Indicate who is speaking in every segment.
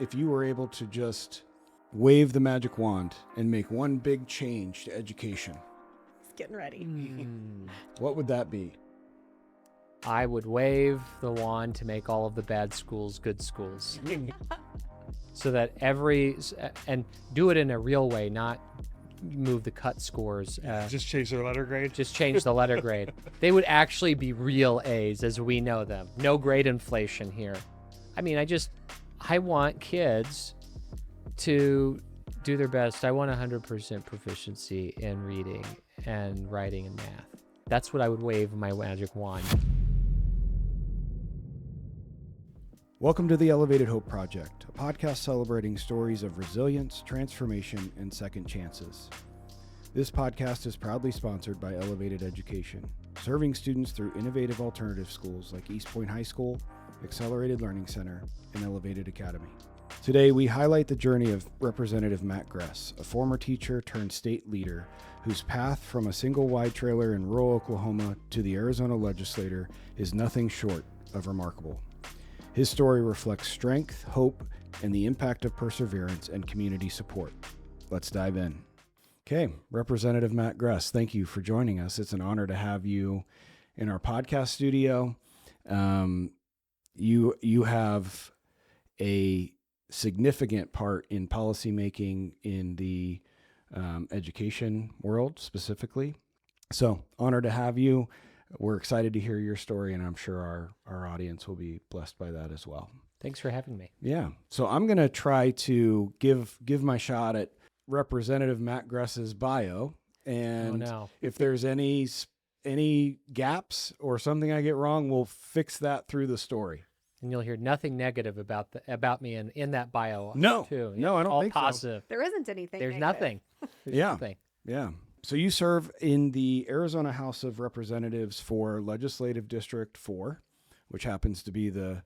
Speaker 1: if you were able to just wave the magic wand and make one big change to education,
Speaker 2: It's getting ready.
Speaker 1: what would that be?
Speaker 3: I would wave the wand to make all of the bad schools good schools. So that and do it in a real way, not move the cut scores.
Speaker 4: Just change their letter grade.
Speaker 3: Just change the letter grade. They would actually be real A's as we know them. No grade inflation here. I mean, I want kids to do their best. I want 100% proficiency in reading and writing and math. That's what I would wave my magic wand.
Speaker 1: Welcome to the Elevated Hope Project, a podcast celebrating stories of resilience, transformation, and second chances. This podcast is proudly sponsored by Elevated Education, serving students through innovative alternative schools like East Point High School, Accelerated Learning Center, and Elevated Academy. Today, we highlight the journey of Representative Matt Gress, a former teacher turned state leader whose path from a single wide trailer in rural Oklahoma to the Arizona legislator is nothing short of remarkable. His story reflects strength, hope, and the impact of perseverance and community support. Let's dive in. Okay, Representative Matt Gress, thank you for joining us. It's an honor to have you in our podcast studio. You have a significant part in policymaking in the education world specifically. So, honored to have you. We're excited to hear your story, and I'm sure our audience will be blessed by that as well.
Speaker 3: Thanks for having me.
Speaker 1: Yeah. So I'm going to try to give my shot at Representative Matt Gress's bio. And if there's any gaps or something I get wrong, we'll fix that through the story.
Speaker 3: And you'll hear nothing negative about me in that bio.
Speaker 1: No,
Speaker 3: too.
Speaker 1: No, I don't
Speaker 3: all
Speaker 1: think
Speaker 3: positive.
Speaker 1: So.
Speaker 2: There isn't anything
Speaker 3: There's
Speaker 2: negative.
Speaker 3: nothing. There's
Speaker 1: Yeah.
Speaker 3: nothing.
Speaker 1: Yeah. So you serve in the Arizona House of Representatives for Legislative District 4, which happens to be the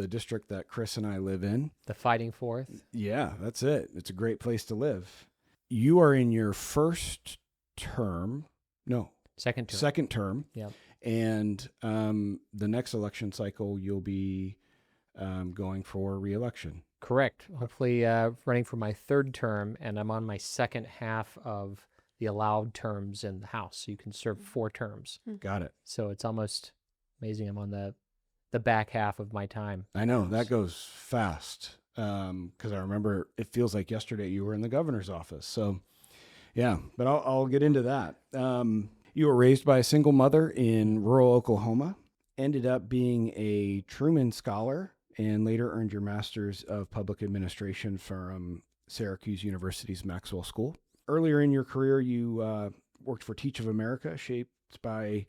Speaker 1: district that Chris and I live in.
Speaker 3: The Fighting Fourth.
Speaker 1: Yeah, that's it. It's a great place to live. You are in your first term. No.
Speaker 3: Second term.
Speaker 1: Second term.
Speaker 3: Yep.
Speaker 1: And the next election cycle, you'll be going for re-election.
Speaker 3: Correct. Hopefully running for my third term, and I'm on my second half of the allowed terms in the House. So you can serve 4 terms.
Speaker 1: Got it.
Speaker 3: So it's almost amazing. I'm on the back half of my time.
Speaker 1: I know that goes fast because I remember it feels like yesterday you were in the governor's office. So yeah, but I'll get into that. You were raised by a single mother in rural Oklahoma, ended up being a Truman Scholar, and later earned your Master's of Public Administration from Syracuse University's Maxwell School. Earlier in your career, you worked for Teach of America, shaped by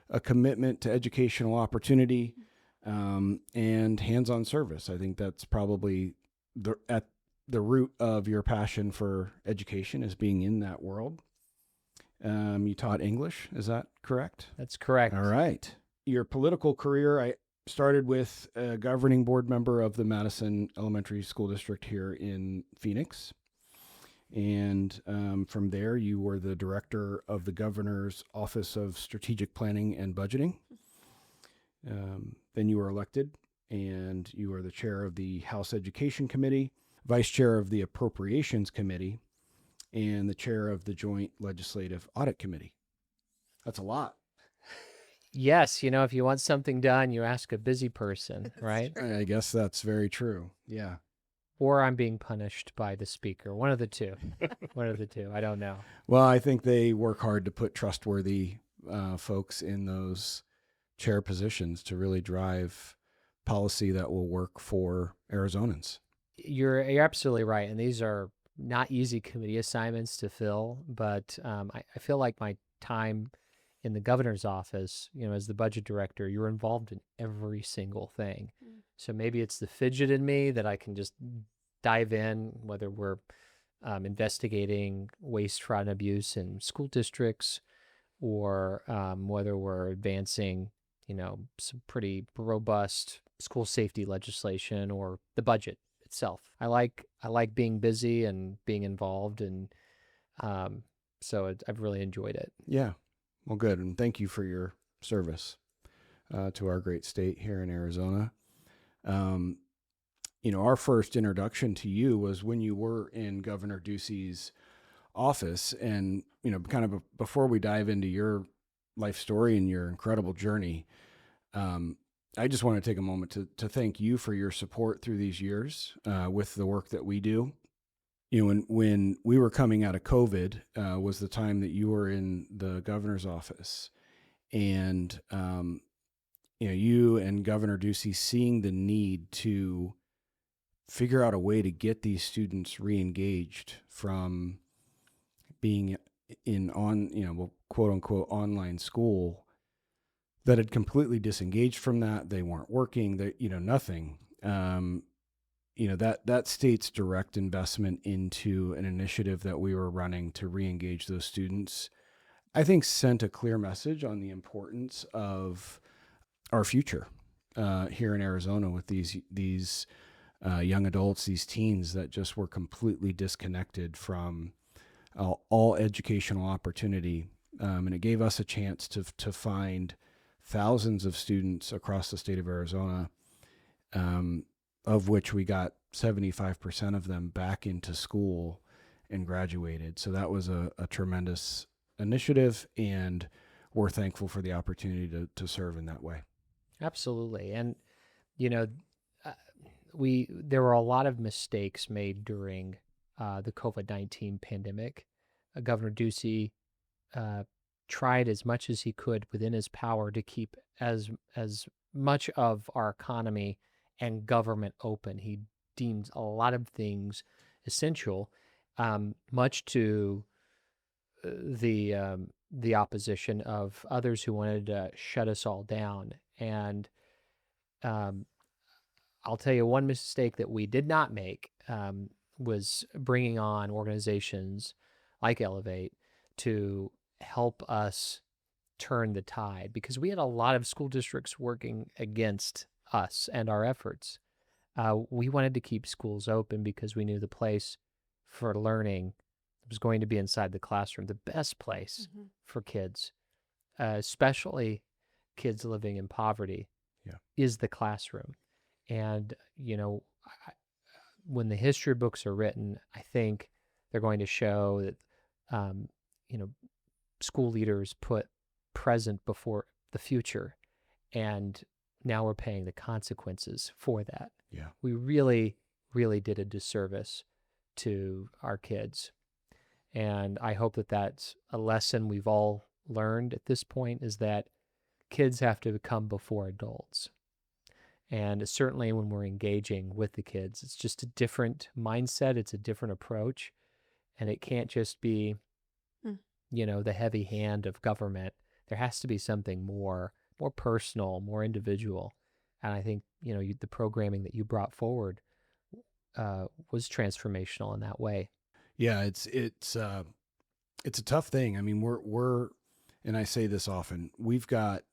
Speaker 1: a commitment to educational opportunity and hands-on service. I think that's probably at the root of your passion for education, is being in that world. You taught English, is that correct?
Speaker 3: That's correct.
Speaker 1: All right. Your political career, I started with a governing board member of the Madison Elementary School District here in Phoenix. And from there, you were the director of the governor's Office of Strategic Planning and Budgeting. Then you were elected, and you were the chair of the House Education Committee, vice chair of the Appropriations Committee, and the chair of the Joint Legislative Audit Committee. That's a lot.
Speaker 3: Yes, if you want something done, you ask a busy person, right?
Speaker 1: I guess that's very true. Yeah.
Speaker 3: Or I'm being punished by the speaker. One of the two. One of the two. I don't know.
Speaker 1: Well, I think they work hard to put trustworthy folks in those chair positions to really drive policy that will work for Arizonans.
Speaker 3: You're absolutely right. And these are not easy committee assignments to fill, but I feel like my time in the governor's office, as the budget director, you're involved in every single thing. So maybe it's the fidget in me that I can just dive in, whether we're investigating waste, fraud, and abuse in school districts, or whether we're advancing, some pretty robust school safety legislation, or the budget itself. I like being busy and being involved, and so I've really enjoyed it.
Speaker 1: Yeah. Well, good. And thank you for your service to our great state here in Arizona. our first introduction to you was when you were in Governor Ducey's office. And, kind of before we dive into your life story and your incredible journey, I just want to take a moment to thank you for your support through these years with the work that we do. When we were coming out of COVID was the time that you were in the governor's office. And, you and Governor Ducey seeing the need to figure out a way to get these students re-engaged from being quote unquote online school that had completely disengaged from that. They weren't working, nothing. That state's direct investment into an initiative that we were running to re-engage those students, I think, sent a clear message on the importance of our future here in Arizona with these young adults, these teens that just were completely disconnected from all educational opportunity. And it gave us a chance to find thousands of students across the state of Arizona, of which we got 75% of them back into school and graduated. So that was a tremendous initiative, and we're thankful for the opportunity to serve in that way.
Speaker 3: Absolutely. And, there were a lot of mistakes made during the COVID-19 pandemic. Governor Ducey tried as much as he could within his power to keep as much of our economy and government open. He deemed a lot of things essential, much to the opposition of others who wanted to shut us all down. And I'll tell you one mistake that we did not make was bringing on organizations like Elevate to help us turn the tide, because we had a lot of school districts working against us and our efforts. We wanted to keep schools open because we knew the place for learning was going to be inside the classroom, the best place for kids, especially kids living in poverty, is the classroom. And, when the history books are written, I think they're going to show that, school leaders put present before the future, and now we're paying the consequences for that.
Speaker 1: Yeah.
Speaker 3: We really, really did a disservice to our kids. And I hope that that's a lesson we've all learned at this point, is that kids have to come before adults. And certainly when we're engaging with the kids, it's just a different mindset. It's a different approach. And it can't just be, the heavy hand of government. There has to be something more personal, more individual. And I think, the programming that you brought forward was transformational in that way.
Speaker 1: Yeah, it's a tough thing. I mean, we're, and I say this often, we've got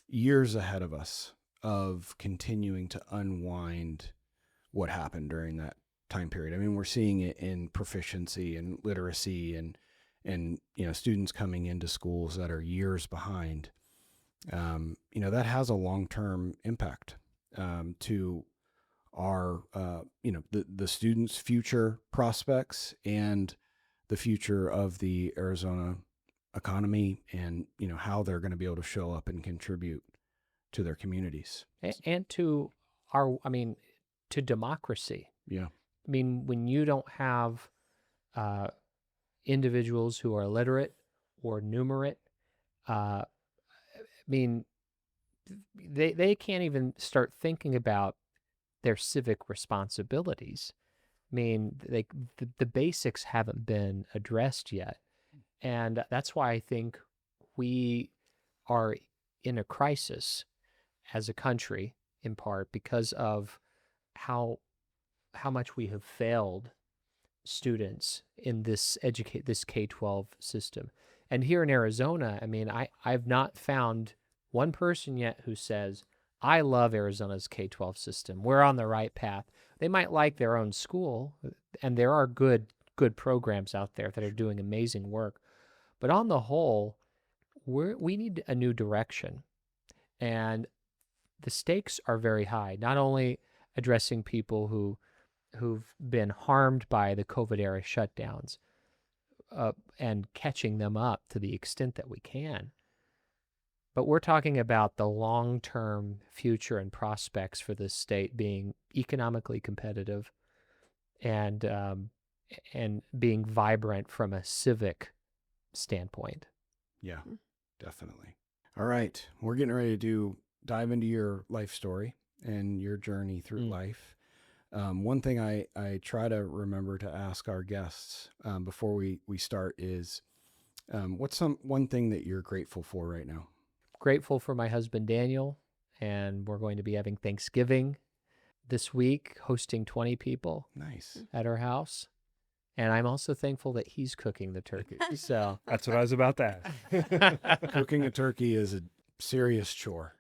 Speaker 1: years ahead of us of continuing to unwind what happened during that time period. I mean, we're seeing it in proficiency and literacy and students coming into schools that are years behind. That has a long-term impact to our the students' future prospects and the future of the Arizona economy, and how they're going to be able to show up and contribute to their communities
Speaker 3: and to to democracy.
Speaker 1: Yeah.
Speaker 3: I mean, when you don't have individuals who are literate or numerate, they can't even start thinking about their civic responsibilities. I mean, the basics haven't been addressed yet. And that's why I think we are in a crisis as a country, in part because of how much we have failed students in this K-12 system. And here in Arizona, I mean, I've not found one person yet who says, I love Arizona's K-12 system. We're on the right path. They might like their own school, and there are good programs out there that are doing amazing work. But on the whole, we need a new direction. And the stakes are very high. Not only, addressing people who've been harmed by the COVID era shutdowns, and catching them up to the extent that we can. But we're talking about the long-term future and prospects for this state being economically competitive and being vibrant from a civic standpoint.
Speaker 1: Yeah, definitely. All right. We're getting ready to dive into your life story and your journey through life. One thing I try to remember to ask our guests before we start is, what's one thing that you're grateful for right now?
Speaker 3: Grateful for my husband, Daniel, and we're going to be having Thanksgiving this week, hosting 20 people
Speaker 1: Nice.
Speaker 3: at our house. And I'm also thankful that he's cooking the turkey. So
Speaker 4: That's what I was about to ask.
Speaker 1: Cooking a turkey is a serious chore.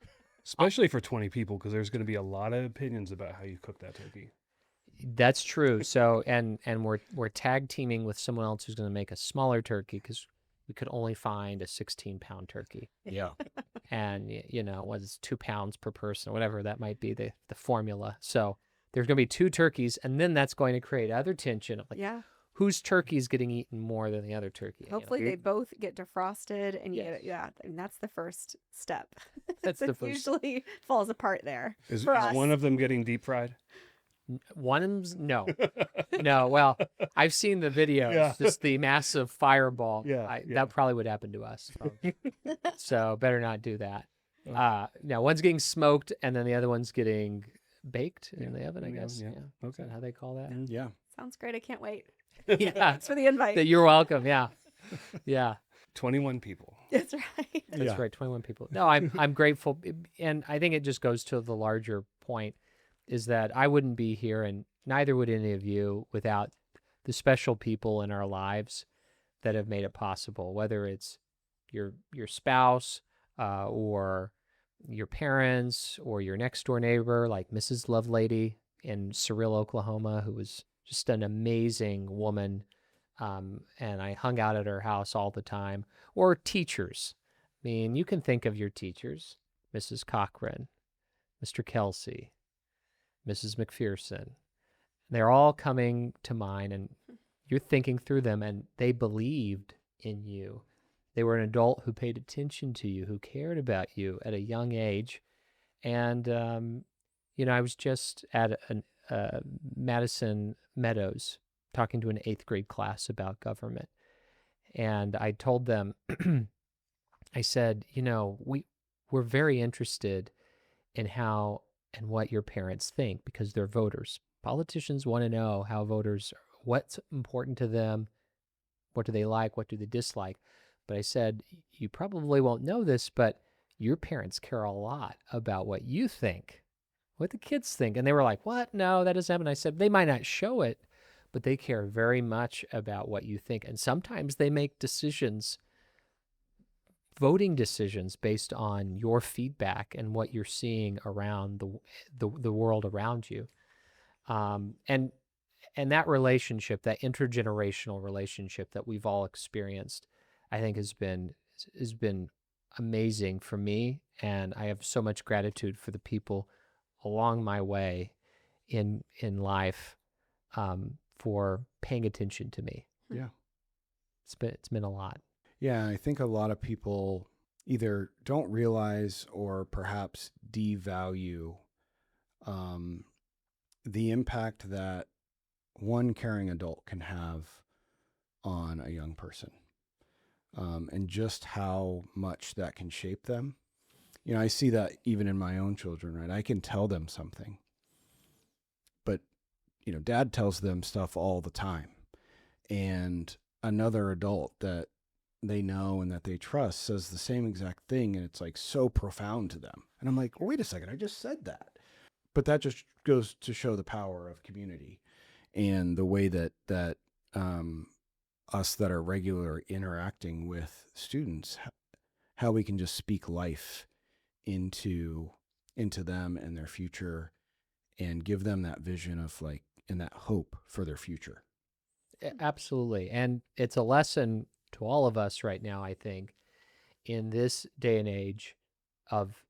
Speaker 4: Especially for 20 people, because there's going to be a lot of opinions about how you cook that turkey.
Speaker 3: that's true. So and we're tag teaming with someone else who's going to make a smaller turkey because we could only find a 16-pound turkey.
Speaker 1: Yeah.
Speaker 3: And what is 2 pounds per person, whatever that might be, the formula. So there's going to be 2 turkeys, and then that's going to create other tension of like,
Speaker 2: Yeah.
Speaker 3: whose turkey is getting eaten more than the other turkey.
Speaker 2: Hopefully they both get defrosted and you
Speaker 3: Yes.
Speaker 2: get it. Yeah. And that's the first step.
Speaker 3: That's the
Speaker 2: It
Speaker 3: first-
Speaker 2: usually falls apart there.
Speaker 4: Is
Speaker 2: For us.
Speaker 4: one of them getting deep fried?
Speaker 3: One of them's no. Well, I've seen the videos,
Speaker 4: Yeah.
Speaker 3: just the massive fireball.
Speaker 4: Yeah.
Speaker 3: That probably would happen to us. So better not do that. Now one's getting smoked and then the other one's getting baked in the oven, I
Speaker 4: in the
Speaker 3: guess.
Speaker 4: oven,
Speaker 3: Yeah.
Speaker 4: yeah.
Speaker 3: Is that how they call that?
Speaker 1: Yeah.
Speaker 2: Sounds great. I can't wait.
Speaker 3: Yeah.
Speaker 2: Thanks for the invite.
Speaker 3: You're welcome. Yeah. Yeah.
Speaker 4: 21 people.
Speaker 2: That's right.
Speaker 3: That's right. 21 people. No, I'm grateful. And I think it just goes to the larger point is that I wouldn't be here and neither would any of you without the special people in our lives that have made it possible, whether it's your spouse or your parents or your next door neighbor, like Mrs. Lovelady in Surreal, Oklahoma, who was just an amazing woman. And I hung out at her house all the time, or teachers. I mean, you can think of your teachers, Mrs. Cochran, Mr. Kelsey, Mrs. McPherson. They're all coming to mind, and you're thinking through them, and they believed in you. They were an adult who paid attention to you, who cared about you at a young age. And, I was just at Madison Meadows talking to an 8th grade class about government. And I told them, I said, we're very interested in how and what your parents think because they're voters. Politicians want to know how voters, what's important to them, what do they like, what do they dislike. But I said, you probably won't know this, but your parents care a lot about what you think, what the kids think. And they were like, what? No, that doesn't happen. I said, they might not show it, but they care very much about what you think. And sometimes they make decisions, voting decisions based on your feedback and what you're seeing around the world around you. And that relationship, that intergenerational relationship that we've all experienced, I think has been amazing for me. And I have so much gratitude for the people along my way in life for paying attention to me.
Speaker 1: Yeah.
Speaker 3: It's been a lot.
Speaker 1: Yeah, I think a lot of people either don't realize or perhaps devalue the impact that one caring adult can have on a young person, and just how much that can shape them. I see that even in my own children, right? I can tell them something, but, dad tells them stuff all the time. And another adult that they know and that they trust says the same exact thing, and it's like so profound to them. And I'm like, well, wait a second, I just said that. But that just goes to show the power of community and the way that us that are regular interacting with students, how we can just speak life into them and their future and give them that vision of like, and that hope for their future.
Speaker 3: Absolutely. And it's a lesson to all of us right now, I think, in this day and age of,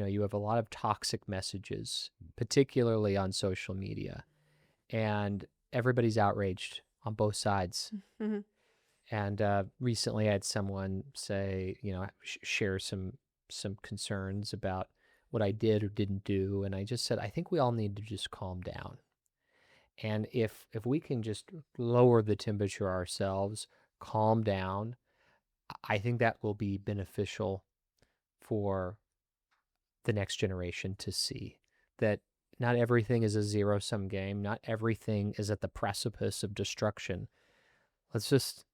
Speaker 3: you have a lot of toxic messages, particularly on social media, and everybody's outraged on both sides.
Speaker 2: Mhm.
Speaker 3: And recently, I had someone say, share some concerns about what I did or didn't do, and I just said, I think we all need to just calm down. And if we can just lower the temperature ourselves, calm down, I think that will be beneficial for the next generation to see that not everything is a zero-sum game. Not everything is at the precipice of destruction. Let's just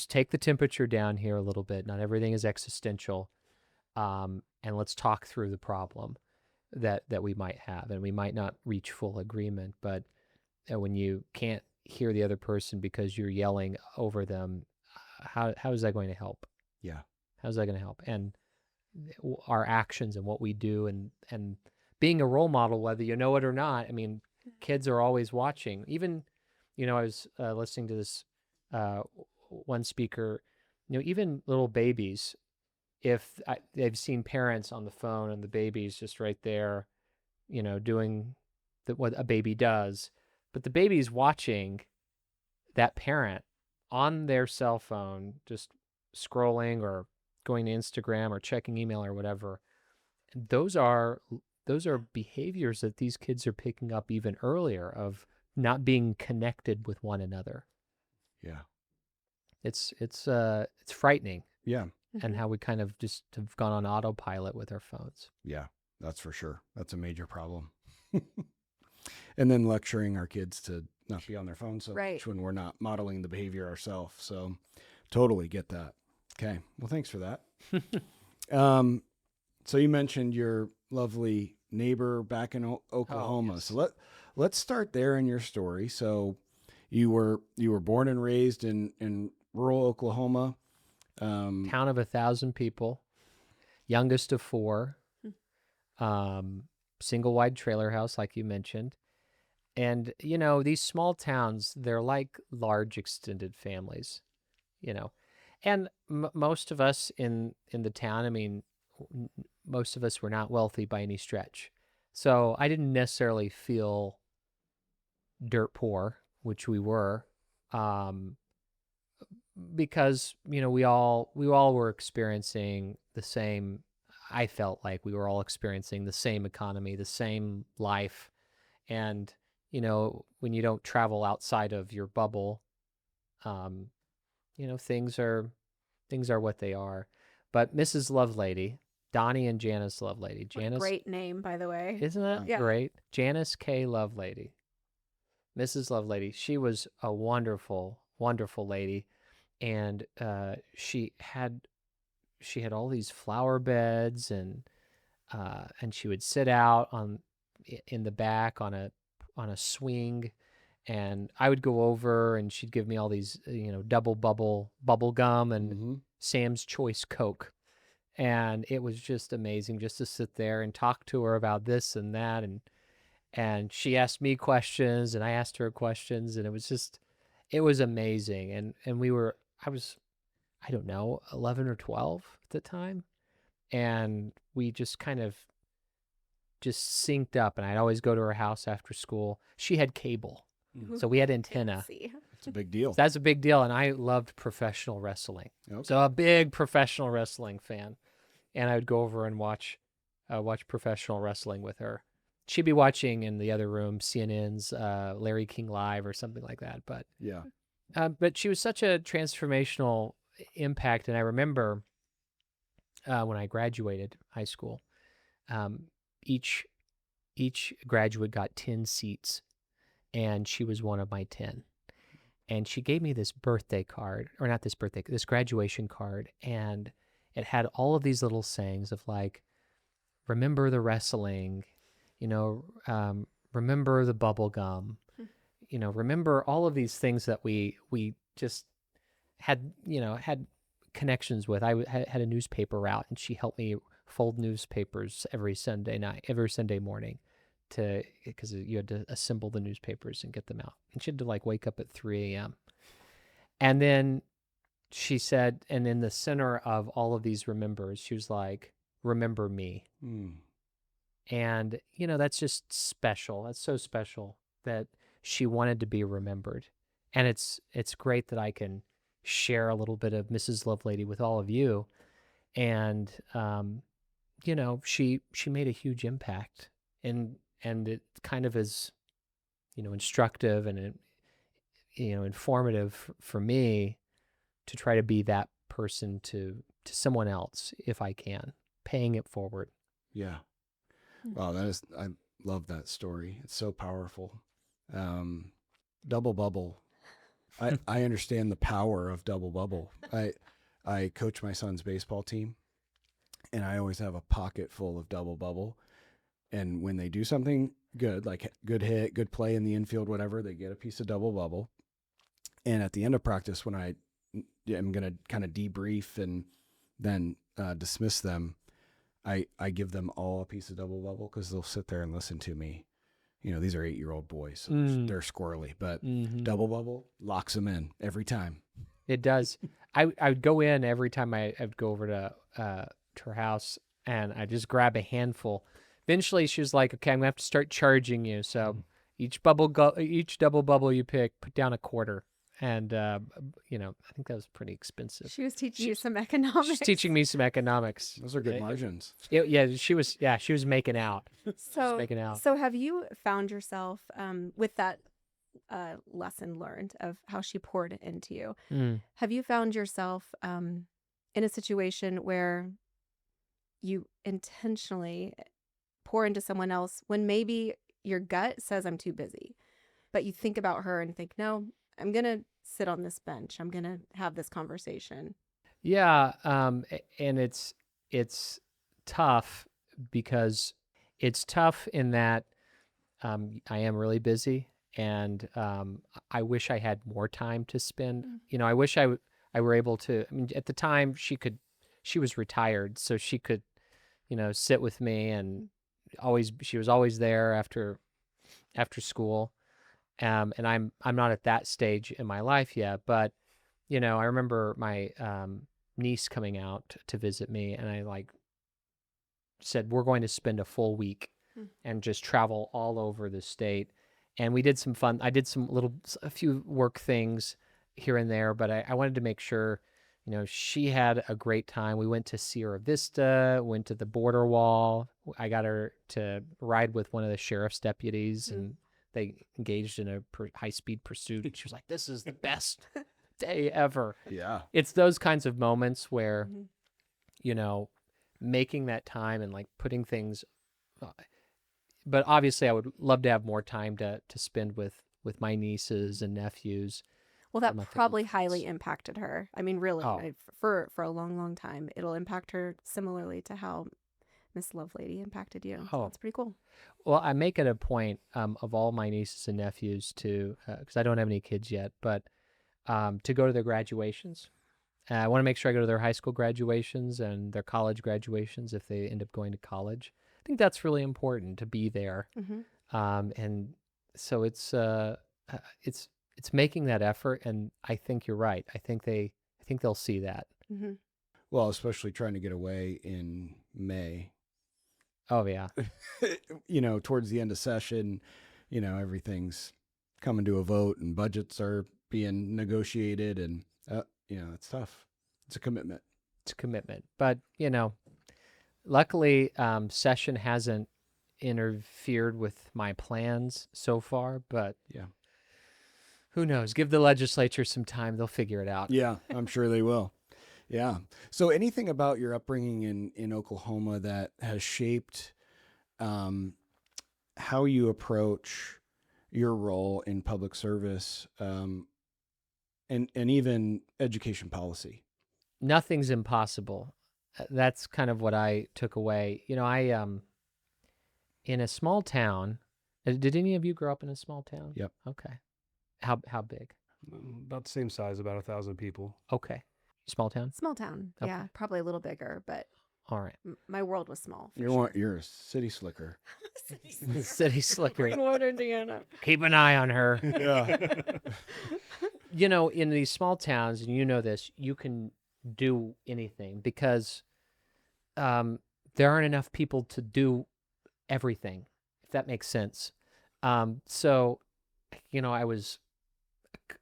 Speaker 3: take the temperature down here a little bit. Not everything is existential. And let's talk through the problem that we might have. And we might not reach full agreement, but when you can't hear the other person because you're yelling over them, how is that going to help?
Speaker 1: Yeah.
Speaker 3: How's that going to help? And our actions and what we do and being a role model, whether you know it or not. I mean, kids are always watching. Even, I was listening to this one speaker, even little babies, if they've seen parents on the phone and the baby's just right there, doing what a baby does, but the baby's watching that parent on their cell phone, just scrolling or going to Instagram or checking email or whatever. Those are behaviors that these kids are picking up even earlier, of not being connected with one another.
Speaker 1: Yeah.
Speaker 3: It's frightening.
Speaker 1: Yeah.
Speaker 3: And how we kind of just have gone on autopilot with our phones.
Speaker 1: Yeah, that's for sure. That's a major problem. And then lecturing our kids to not be on their phones so
Speaker 2: Right.
Speaker 1: much when we're not modeling the behavior ourselves. So totally get that. Okay. Well, thanks for that. So you mentioned your lovely neighbor back in Oklahoma.
Speaker 3: Oh, yes.
Speaker 1: So let's start there in your story. So you were born and raised in rural Oklahoma.
Speaker 3: Town of 1,000 people, youngest of 4, single wide trailer house, like you mentioned. And, these small towns, they're like large extended families, and most of us in the town, I mean, most of us were not wealthy by any stretch. So I didn't necessarily feel dirt poor, which we were, because, we all were experiencing the same. I felt like we were all experiencing the same economy, the same life. And, when you don't travel outside of your bubble, things are what they are. But Mrs. Lovelady, Donnie and Janice Lovelady.
Speaker 2: What a
Speaker 3: Janice,
Speaker 2: great name, by the way.
Speaker 3: isn't that
Speaker 2: Yeah.
Speaker 3: great? Janice K. Lovelady. Mrs. Lovelady. She was a wonderful, wonderful lady. And she had all these flower beds, and she would sit out in the back on a swing, and I would go over, and she'd give me all these double bubble gum and Sam's Choice Coke, and it was just amazing just to sit there and talk to her about this and that, and she asked me questions and I asked her questions, and it was amazing. And I was, I don't know, 11 or 12 at the time. And we just kind of just synced up, and I'd always go to her house after school. She had cable, so we had antenna.
Speaker 2: Fancy.
Speaker 1: It's a big deal.
Speaker 3: So that's a big deal. And I loved professional wrestling.
Speaker 1: Okay.
Speaker 3: So a big professional wrestling fan. And I would go over and watch professional wrestling with her. She'd be watching in the other room, CNN's Larry King Live or something like that. But
Speaker 1: Yeah.
Speaker 3: But she was such a transformational impact. And I remember when I graduated high school, each graduate got 10 seats, and she was one of my 10. And she gave me this birthday card, or not this birthday, this graduation card, and it had all of these little sayings of like, remember the wrestling, remember the bubble gum, remember all of these things that we just had connections with. I had a newspaper route, and she helped me fold newspapers every Sunday morning, because you had to assemble the newspapers and get them out. And she had to like wake up at 3 a.m. And then she said, and in the center of all of these remembers, she was like, remember me. And, that's just special. That's so special that she wanted to be remembered. And it's great that I can share a little bit of Mrs. Lovelady with all of you. And, she made a huge impact. And it kind of is, instructive and, informative for me to try to be that person to someone else if I can, paying it forward.
Speaker 1: Yeah. Wow, I love that story. It's so powerful. Double bubble. I understand the power of double bubble. I coach my son's baseball team, and I always have a pocket full of double bubble. And when they do something good, like good hit, good play in the infield, whatever, they get a piece of double bubble. And at the end of practice, when I am going to kind of debrief and then dismiss them, I give them all a piece of double bubble because they'll sit there and listen to me. These are 8-year-old boys, so they're squirrely, but double bubble locks them in every time.
Speaker 3: It does. I would go in every time I'd go over to her house, and I just grab a handful. Eventually, she was like, "Okay, I'm gonna have to start charging you. So each double bubble you pick, put down a quarter." And I think that was pretty expensive.
Speaker 2: She was teaching you some economics.
Speaker 3: She's teaching me some economics.
Speaker 1: Those are good margins.
Speaker 3: She was making out.
Speaker 2: So have you found yourself with that lesson learned of how she poured into you? Have you found yourself in a situation where you intentionally pour into someone else when maybe your gut says I'm too busy, but you think about her and think, no, I'm going to sit on this bench. I'm going to have this conversation.
Speaker 3: Yeah. And it's tough because it's tough in that I am really busy, and I wish I had more time to spend. I wish I were able to. I mean, at the time she was retired, so she could, sit with me, and she was always there after school. And I'm not at that stage in my life yet, but I remember my niece coming out to visit me, and I said, we're going to spend a full week and just travel all over the state. And we did some fun. I did a few work things here and there, but I wanted to make sure, she had a great time. We went to Sierra Vista, went to the border wall. I got her to ride with one of the sheriff's deputies, and they engaged in a high-speed pursuit. She was like, this is the best day ever.
Speaker 1: Yeah.
Speaker 3: It's those kinds of moments where, making that time and putting things, but obviously I would love to have more time to spend with my nieces and nephews.
Speaker 2: Well, that probably highly impacted her. I mean, really,
Speaker 3: Oh.
Speaker 2: for a long, long time, it'll impact her similarly to how Miss Lovelady impacted you. So that's pretty cool.
Speaker 3: Well, I make it a point of all my nieces and nephews to, because I don't have any kids yet, but to go to their graduations. I want to make sure I go to their high school graduations and their college graduations if they end up going to college. I think that's really important to be there. And so it's making that effort, and I think you're right. I think they'll see that.
Speaker 1: Well, especially trying to get away in May.
Speaker 3: Oh yeah.
Speaker 1: Towards the end of session, everything's coming to a vote and budgets are being negotiated, and it's tough. It's a commitment.
Speaker 3: But luckily, session hasn't interfered with my plans so far, but
Speaker 1: yeah,
Speaker 3: who knows? Give the legislature some time. They'll figure it out.
Speaker 1: Yeah, I'm sure they will. Yeah. So anything about your upbringing in Oklahoma that has shaped how you approach your role in public service and even education policy?
Speaker 3: Nothing's impossible. That's kind of what I took away. I in a small town. Did any of you grow up in a small town?
Speaker 1: Yep.
Speaker 3: Okay. How big?
Speaker 4: About the same size, about 1,000 people.
Speaker 3: Okay. Small town?
Speaker 2: Small town.
Speaker 3: Okay.
Speaker 2: Yeah, probably a little bigger, but
Speaker 3: all right.
Speaker 2: My world was small.
Speaker 1: You're a city slicker.
Speaker 3: City slicker.
Speaker 2: Greenwood, Indiana.
Speaker 3: Keep an eye on her.
Speaker 1: Yeah.
Speaker 3: In these small towns, and this, you can do anything because there aren't enough people to do everything, if that makes sense. So, I was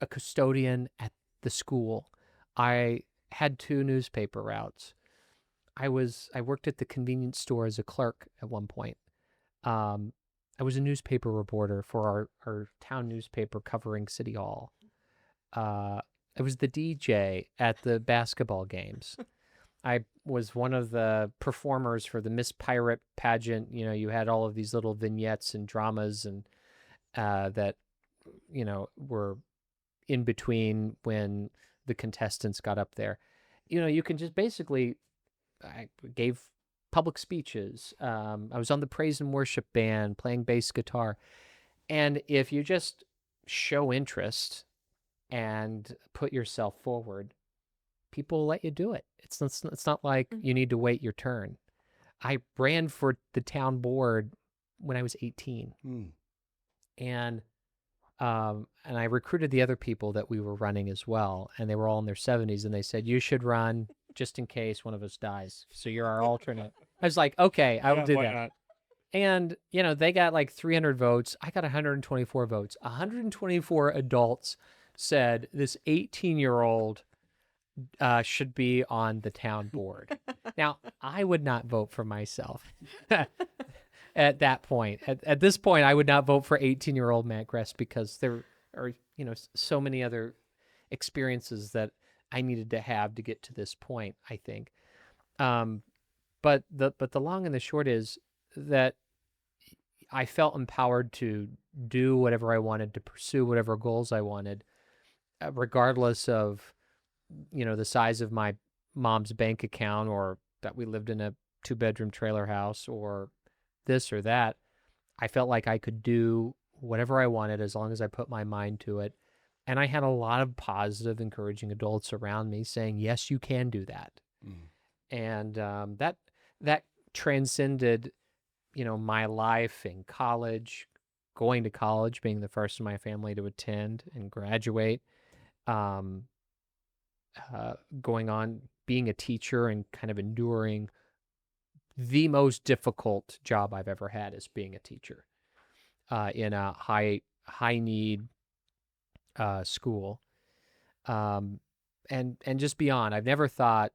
Speaker 3: a custodian at the school. I had 2 newspaper routes. I worked at the convenience store as a clerk at one point. Um, I was a newspaper reporter for our town newspaper covering City Hall. I was the DJ at the basketball games. I was one of the performers for the Miss Pirate pageant. You had all of these little vignettes and dramas and that were in between when the contestants got up there. You can just basically, I gave public speeches. I was on the praise and worship band playing bass guitar. And if you just show interest and put yourself forward, people will let you do it. It's not like you need to wait your turn. I ran for the town board when I was 18. And I recruited the other people that we were running as well, and they were all in their 70s, and they said, you should run just in case one of us dies. So you're our alternate. I was like, okay, I will do that. Not? And, they got like 300 votes. I got 124 votes. 124 adults said this 18-year-old should be on the town board. Now, I would not vote for myself at that point. At this point, I would not vote for 18-year-old Matt Gress because there are, so many other experiences that I needed to have to get to this point, I think. But the long and the short is that I felt empowered to do whatever I wanted, to pursue whatever goals I wanted, regardless of the size of my mom's bank account, or that we lived in a 2-bedroom trailer house, or this or that. I felt like I could do whatever I wanted as long as I put my mind to it. And I had a lot of positive, encouraging adults around me saying, yes, you can do that. And that transcended, my life in college, going to college, being the first in my family to attend and graduate, going on being a teacher and kind of enduring the most difficult job I've ever had as being a teacher in a high need school, and just beyond. I've never thought,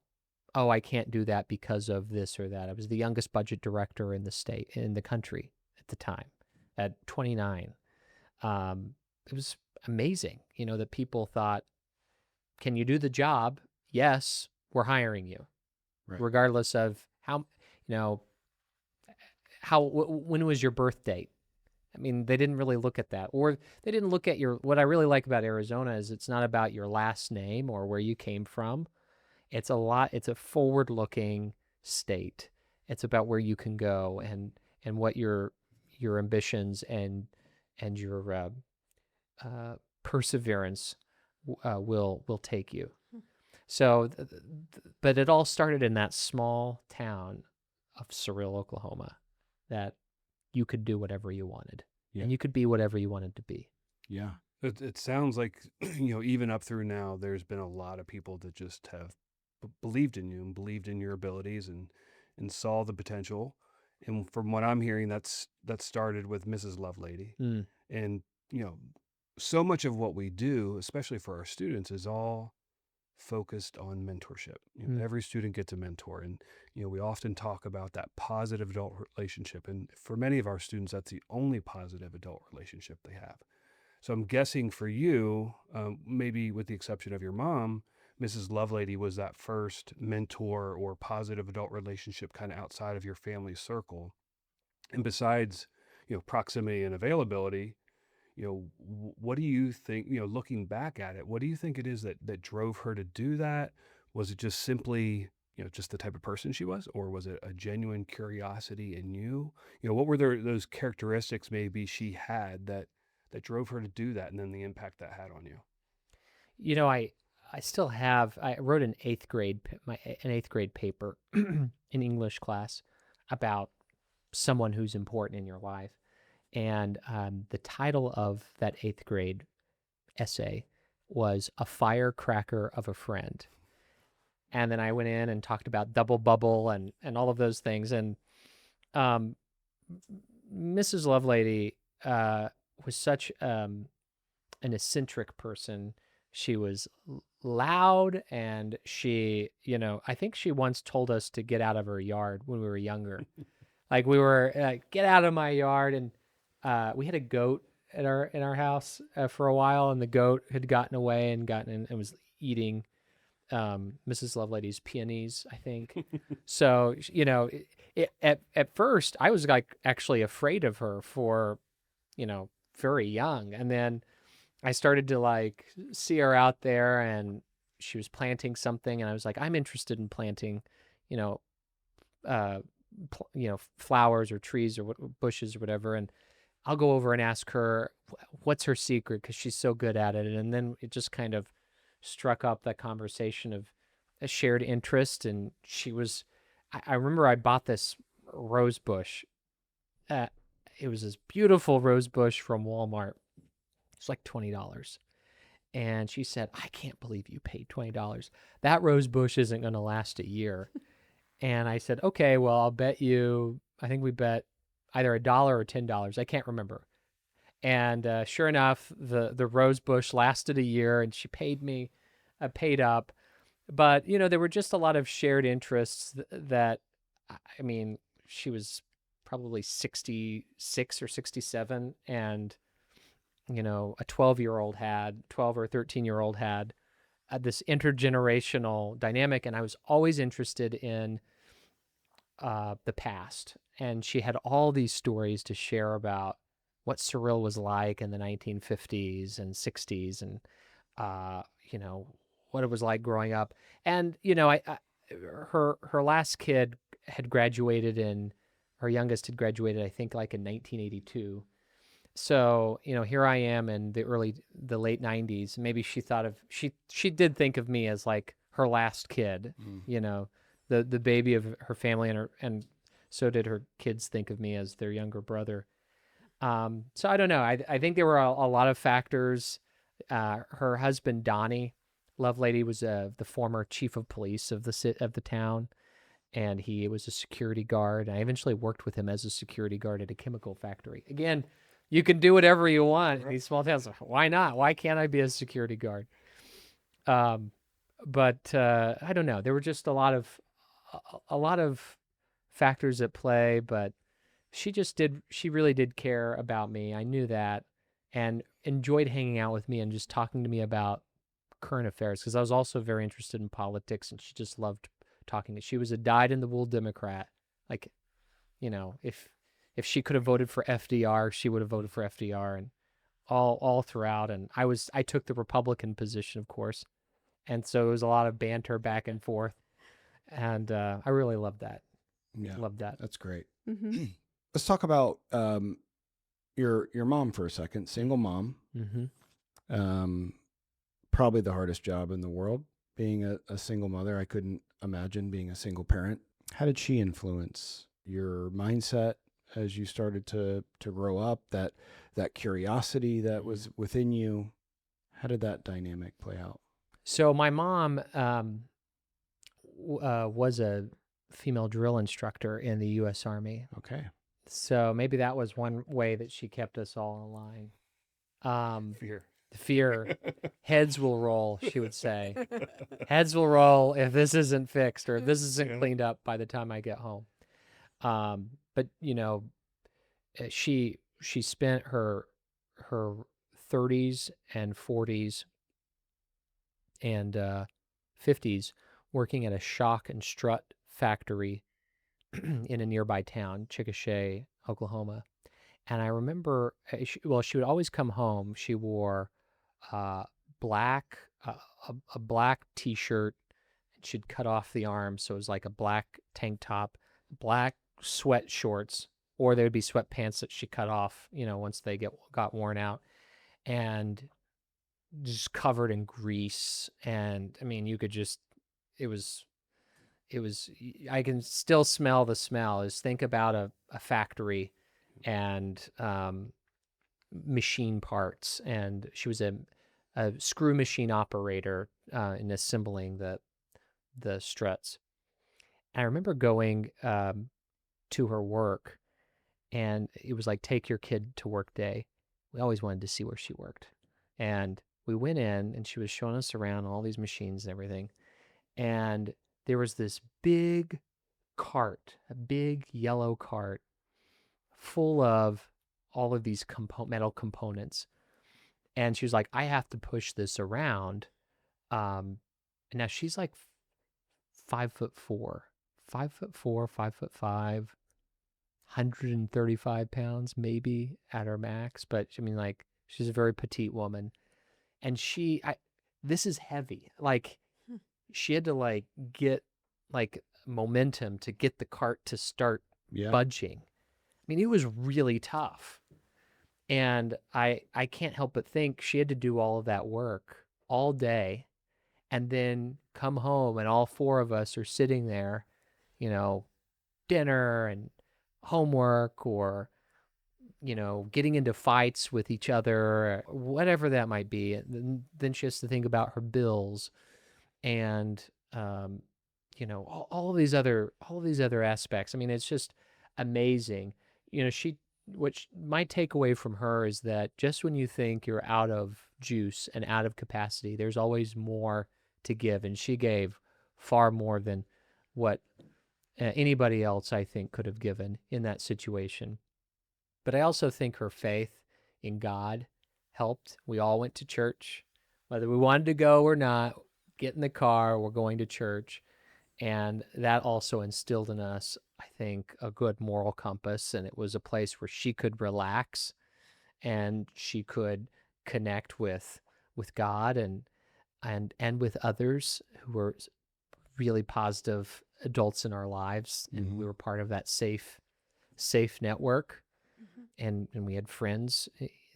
Speaker 3: oh, I can't do that because of this or that. I was the youngest budget director in the country at the time, at 29. It was amazing, that people thought, can you do the job? Yes, we're hiring you, regardless of when was your birth date? I mean, they didn't really look at that, or they didn't look at what I really like about Arizona is it's not about your last name or where you came from. It's a forward-looking state. It's about where you can go and what your ambitions and your perseverance will take you. So, but it all started in that small town of Surreal, Oklahoma, that you could do whatever you wanted, and you could be whatever you wanted to be.
Speaker 4: Yeah. It sounds like, even up through now, there's been a lot of people that just have believed in you and believed in your abilities and saw the potential. And from what I'm hearing, that started with Mrs. Lovelady. And, so much of what we do, especially for our students, is all focused on mentorship. Every student gets a mentor, and we often talk about that positive adult relationship, and for many of our students, that's the only positive adult relationship they have. So I'm guessing for you, maybe with the exception of your mom, Mrs. Lovelady was that first mentor or positive adult relationship kind of outside of your family circle. And besides proximity and availability, what do you think, looking back at it, what do you think it is that drove her to do that? Was it just simply, just the type of person she was, or was it a genuine curiosity in you? What were those characteristics maybe she had that drove her to do that, and then the impact that had on you?
Speaker 3: I still have, I wrote an eighth grade paper in English class about someone who's important in your life. And the title of that eighth grade essay was A Firecracker of a Friend. And then I went in and talked about double bubble and all of those things. And um, Mrs. Lovelady was such an eccentric person. She was loud, and she, I think she once told us to get out of her yard when we were younger. Like we were get out of my yard, and we had a goat in our house for a while, and the goat had gotten away and was eating Mrs. Lovelady's peonies, I think. So at first I was like actually afraid of her for very young, and then I started to like see her out there, and she was planting something, and I was like, I'm interested in planting, you know, uh, flowers or trees or bushes or whatever. And I'll go over and ask her what's her secret, because she's so good at it. And then it just kind of struck up that conversation of a shared interest. And I remember I bought this rose bush. It was this beautiful rose bush from Walmart. It's like $20. And she said, I can't believe you paid $20. That rose bush isn't going to last a year. And I said, okay, well, I'll bet you, I think we bet either $1 or $10. I can't remember. And sure enough, the rose bush lasted a year, and she paid up. But, there were just a lot of shared interests that, I mean, she was probably 66 or 67, and, a 12 or 13-year-old had this intergenerational dynamic. And I was always interested in the past. And she had all these stories to share about what Cyril was like in the 1950s and 60s, and, what it was like growing up. And, her last kid had graduated her youngest had graduated, I think, like in 1982. So, here I am in the late 90s. Maybe she did think of me as like her last kid, the baby of her family, and so did her kids think of me as their younger brother. So I don't know. I think there were a lot of factors. Her husband, Donnie Lovelady, was the former chief of police of the town, and he was a security guard. I eventually worked with him as a security guard at a chemical factory. Again, you can do whatever you want in these small towns. Why not? Why can't I be a security guard? But I don't know. There were just a lot of factors at play, but she really did care about me. I knew that, and enjoyed hanging out with me and just talking to me about current affairs, because I was also very interested in politics, and she just loved talking. She was a dyed-in-the-wool Democrat. Like, if she could have voted for FDR, she would have voted for FDR, and all throughout. And I took the Republican position, of course. And so it was a lot of banter back and forth. And I really loved that.
Speaker 1: Yeah.
Speaker 3: Loved that.
Speaker 1: That's great.
Speaker 2: Mm-hmm.
Speaker 1: Let's talk about your mom for a second. Single mom.
Speaker 3: Mm-hmm.
Speaker 1: Probably the hardest job in the world, being a single mother. I couldn't imagine being a single parent. How did she influence your mindset as you started to grow up, that curiosity that was within you? How did that dynamic play out?
Speaker 3: So my mom was a female drill instructor in the U.S. Army.
Speaker 1: Okay.
Speaker 3: So maybe that was one way that she kept us all in line. Fear. Heads will roll, she would say. Heads will roll if this isn't fixed, or if this isn't cleaned up by the time I get home. But she spent her 30s and 40s and 50s working at a shock and strut factory in a nearby town, Chickasha, Oklahoma. And I remember, she would always come home. She wore a black T-shirt, and she'd cut off the arms, so it was like a black tank top, black sweat shorts, or there would be sweatpants that she cut off, once they got worn out, and just covered in grease. And I mean, it was, I can still smell the smell. Think about a factory and machine parts. And she was a screw machine operator in assembling the the struts. And I remember going to her work, and it was like, take your kid to work day. We always wanted to see where she worked. And we went in, and she was showing us around all these machines and everything. And there was this big cart, a big yellow cart full of all of these metal components. And she was like, I have to push this around. And now she's like 5'4", 5'4", 5'5", 135 pounds maybe at her max. But I mean, like, she's a very petite woman. And this is heavy. Like, she had to like get like momentum to get the cart to start budging. I mean, it was really tough. And I can't help but think she had to do all of that work all day and then come home, and all four of us are sitting there, dinner and homework, or, getting into fights with each other, whatever that might be. And then she has to think about her bills and, all of these other aspects. I mean, it's just amazing. My takeaway from her is that just when you think you're out of juice and out of capacity, there's always more to give. And she gave far more than what anybody else, I think, could have given in that situation. But I also think her faith in God helped. We all went to church, whether we wanted to go or not. Get in the car, we're going to church. And that also instilled in us, I think, a good moral compass. And it was a place where she could relax and she could connect with God and with others who were really positive adults in our lives. And we were part of that safe network. And we had friends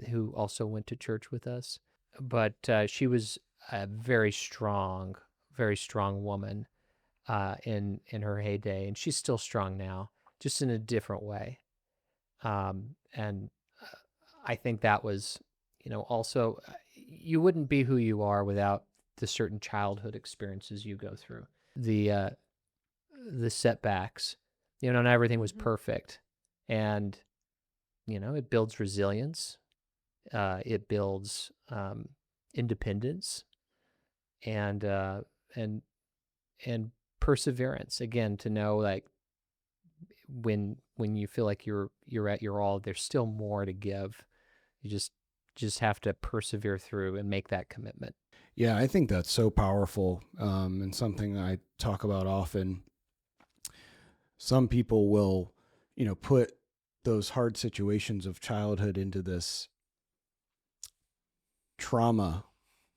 Speaker 3: who also went to church with us. But she was a very strong woman in her heyday, and she's still strong now, just in a different way. And I think that was, also, you wouldn't be who you are without the certain childhood experiences you go through, the setbacks. Not everything was perfect, and it builds resilience. It builds independence and perseverance. Again, to know, like, when you feel like you're at your all, there's still more to give. You just have to persevere through and make that commitment.
Speaker 1: Yeah, I think that's so powerful, and something I talk about often. Some people will, put those hard situations of childhood into this trauma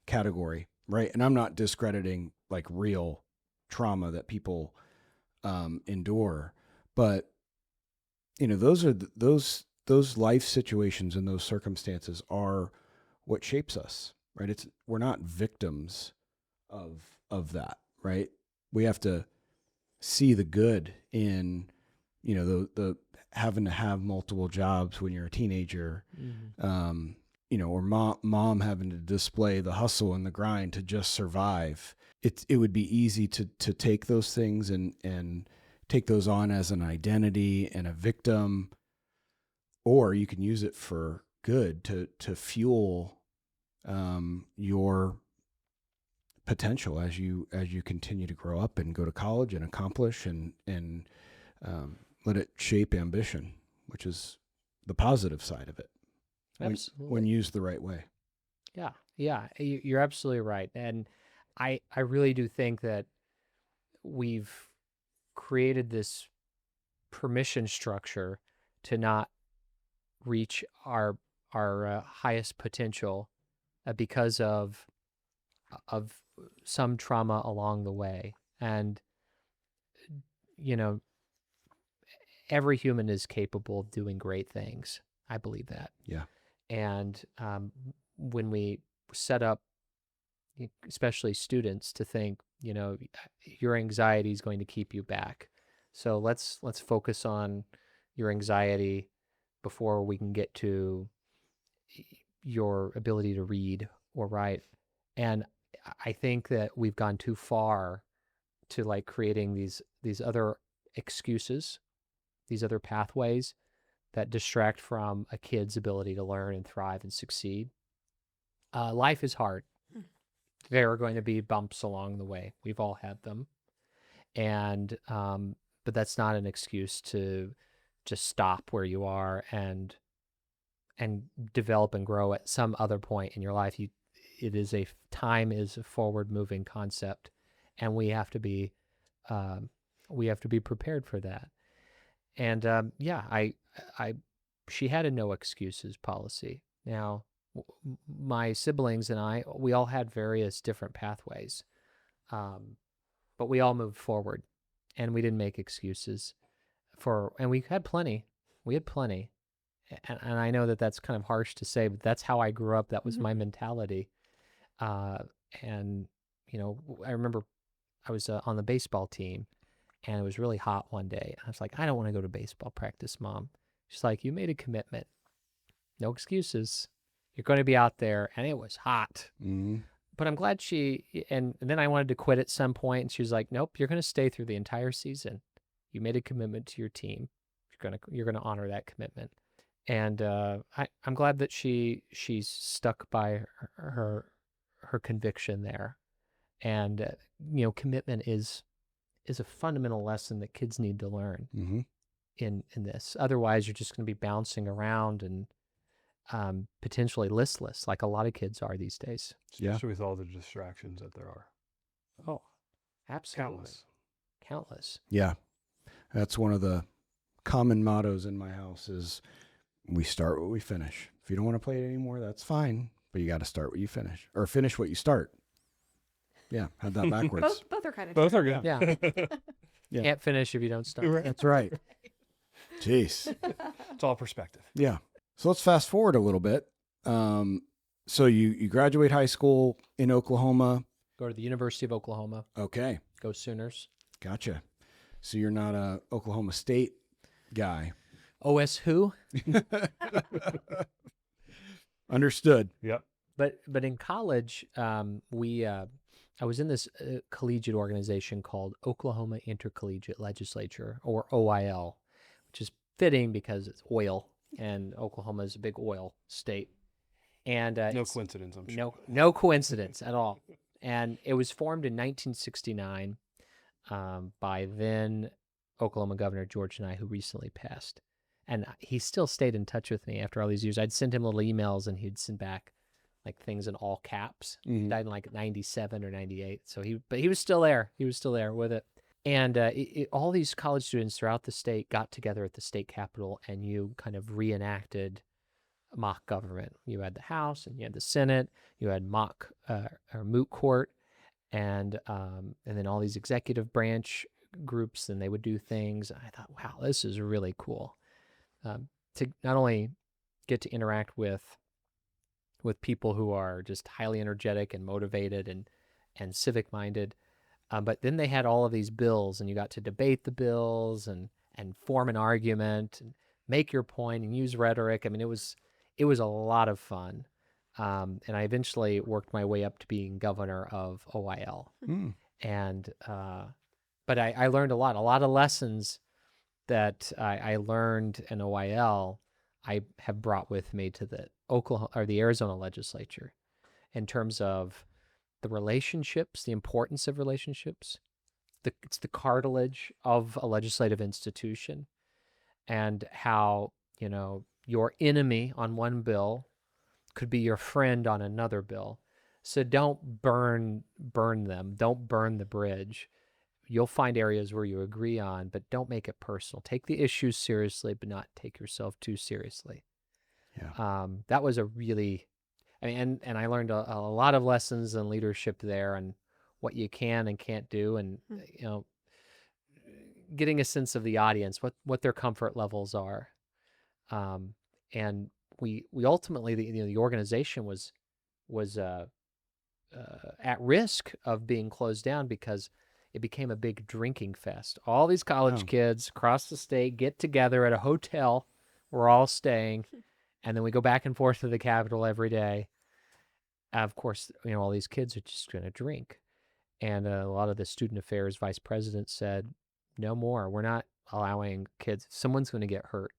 Speaker 1: category, right? And I'm not discrediting like real trauma that people endure, but those life situations and those circumstances are what shapes us, right? We're not victims of that, right? We have to see the good in the having to have multiple jobs when you're a teenager, or mom having to display the hustle and the grind to just survive. It would be easy to take those things and take those on as an identity and a victim, or you can use it for good to fuel your potential as you continue to grow up and go to college and accomplish and let it shape ambition, which is the positive side of it. When used the right way.
Speaker 3: Yeah, you're absolutely right. And I really do think that we've created this permission structure to not reach our highest potential because of some trauma along the way. And every human is capable of doing great things. I believe that.
Speaker 1: Yeah.
Speaker 3: And when we set up, especially students, to think, your anxiety is going to keep you back. So let's focus on your anxiety before we can get to your ability to read or write. And I think that we've gone too far to like creating these other excuses, these other pathways that distract from a kid's ability to learn and thrive and succeed. Life is hard. There are going to be bumps along the way. We've all had them. And but that's not an excuse to just stop where you are and develop and grow at some other point in your life. Time is a forward moving concept, and we have to be prepared for that. And she had a no excuses policy. Now, my siblings and I, we all had various different pathways, but we all moved forward, and we didn't make excuses and we had plenty. We had plenty. And I know that that's kind of harsh to say, but that's how I grew up. That was my mentality. And, I remember I was on the baseball team, and it was really hot one day. I was like, I don't want to go to baseball practice, Mom. She's like, you made a commitment. No excuses. You're going to be out there. And it was hot.
Speaker 1: Mm-hmm.
Speaker 3: But I'm glad and then I wanted to quit at some point, and she was like, nope, you're going to stay through the entire season. You made a commitment to your team. You're going to honor that commitment. And I'm glad that she's stuck by her conviction there. And commitment is a fundamental lesson that kids need to learn in this. Otherwise, you're just going to be bouncing around and potentially listless, like a lot of kids are these days.
Speaker 4: Especially with all the distractions that there are.
Speaker 3: Oh, absolutely. Countless.
Speaker 1: Yeah. That's one of the common mottos in my house is we start what we finish. If you don't want to play it anymore, that's fine. But you got to start what you finish, or finish what you start. Yeah, had that backwards.
Speaker 2: Both are kind of
Speaker 4: Both
Speaker 2: true.
Speaker 4: are good.
Speaker 3: Yeah.
Speaker 1: Yeah.
Speaker 3: Can't finish if you don't start.
Speaker 1: That's right. Jeez.
Speaker 4: It's all perspective.
Speaker 1: Yeah. So let's fast forward a little bit. So you graduate high school in Oklahoma.
Speaker 3: Go to the University of Oklahoma.
Speaker 1: Okay.
Speaker 3: Go Sooners.
Speaker 1: Gotcha. So you're not a Oklahoma State guy.
Speaker 3: OS who?
Speaker 1: Understood.
Speaker 4: Yep.
Speaker 3: But in college, I was in this collegiate organization called Oklahoma Intercollegiate Legislature, or OIL, which is fitting because it's oil, and Oklahoma is a big oil state. And
Speaker 4: no coincidence, I'm sure.
Speaker 3: No coincidence at all. And it was formed in 1969 by then Oklahoma Governor George Nye, who recently passed. And he still stayed in touch with me after all these years. I'd send him little emails, and he'd send back like things in all caps. He died in like 97 or 98. So he was still there. He was still there with it. And all these college students throughout the state got together at the state capitol, and you kind of reenacted mock government. You had the House, and you had the Senate. You had mock or moot court, and then all these executive branch groups, and they would do things. I thought, wow, this is really cool. To not only get to interact with people who are just highly energetic and motivated and civic minded, but then they had all of these bills, and you got to debate the bills and form an argument and make your point and use rhetoric. I mean, it was a lot of fun. And I eventually worked my way up to being governor of OIL. And but I learned a lot of lessons that I learned in OIL, I have brought with me to the Arizona legislature in terms of the relationships, the importance of relationships. It's the cartilage of a legislative institution, and how, your enemy on one bill could be your friend on another bill. So don't burn them. Don't burn the bridge. You'll find areas where you agree on, but don't make it personal. Take the issues seriously, but not take yourself too seriously.
Speaker 1: Yeah.
Speaker 3: That was and I learned a lot of lessons in leadership there, and what you can and can't do, and getting a sense of the audience, what their comfort levels are. And we ultimately, the organization was at risk of being closed down because it became a big drinking fest. All these college kids across the state get together at a hotel. We're all staying, and then we go back and forth to the Capitol every day. Of course, all these kids are just going to drink. And a lot of the student affairs vice presidents said, no more. We're not allowing kids. Someone's going to get hurt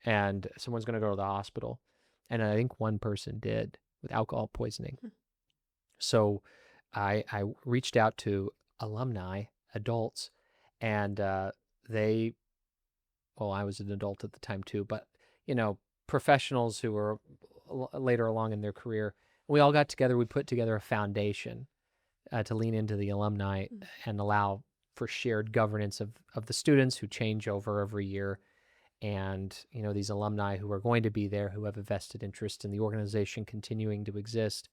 Speaker 3: and someone's going to go to the hospital. And I think one person did with alcohol poisoning. So I reached out to alumni, adults, and they, well, I was an adult at the time too, but, professionals who were later along in their career. We all got together. We put together a foundation to lean into the alumni and allow for shared governance of the students who change over every year. And, these alumni who are going to be there, who have a vested interest in the organization continuing to exist.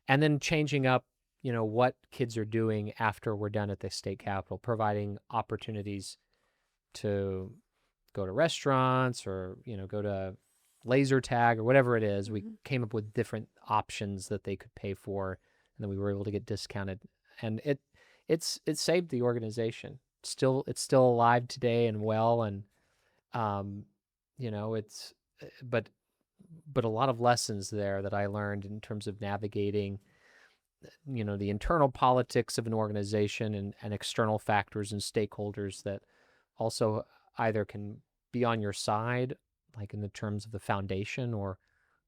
Speaker 3: And then changing up, what kids are doing after we're done at the state capitol, providing opportunities to go to restaurants or, go to laser tag or whatever it is. We came up with different options that they could pay for, and then we were able to get discounted. And it saved the organization. It's still alive today and well. And, it's, but a lot of lessons there that I learned in terms of navigating, the internal politics of an organization and external factors and stakeholders that also either can be on your side, like in the terms of the foundation, or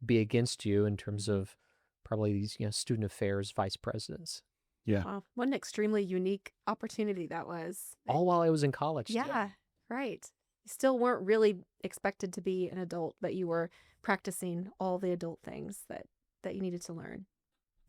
Speaker 3: be against you in terms of probably these, student affairs vice presidents.
Speaker 1: Yeah.
Speaker 2: Wow. What an extremely unique opportunity that was.
Speaker 3: All while I was in college.
Speaker 2: Yeah, right. You still weren't really expected to be an adult, but you were practicing all the adult things that you needed to learn.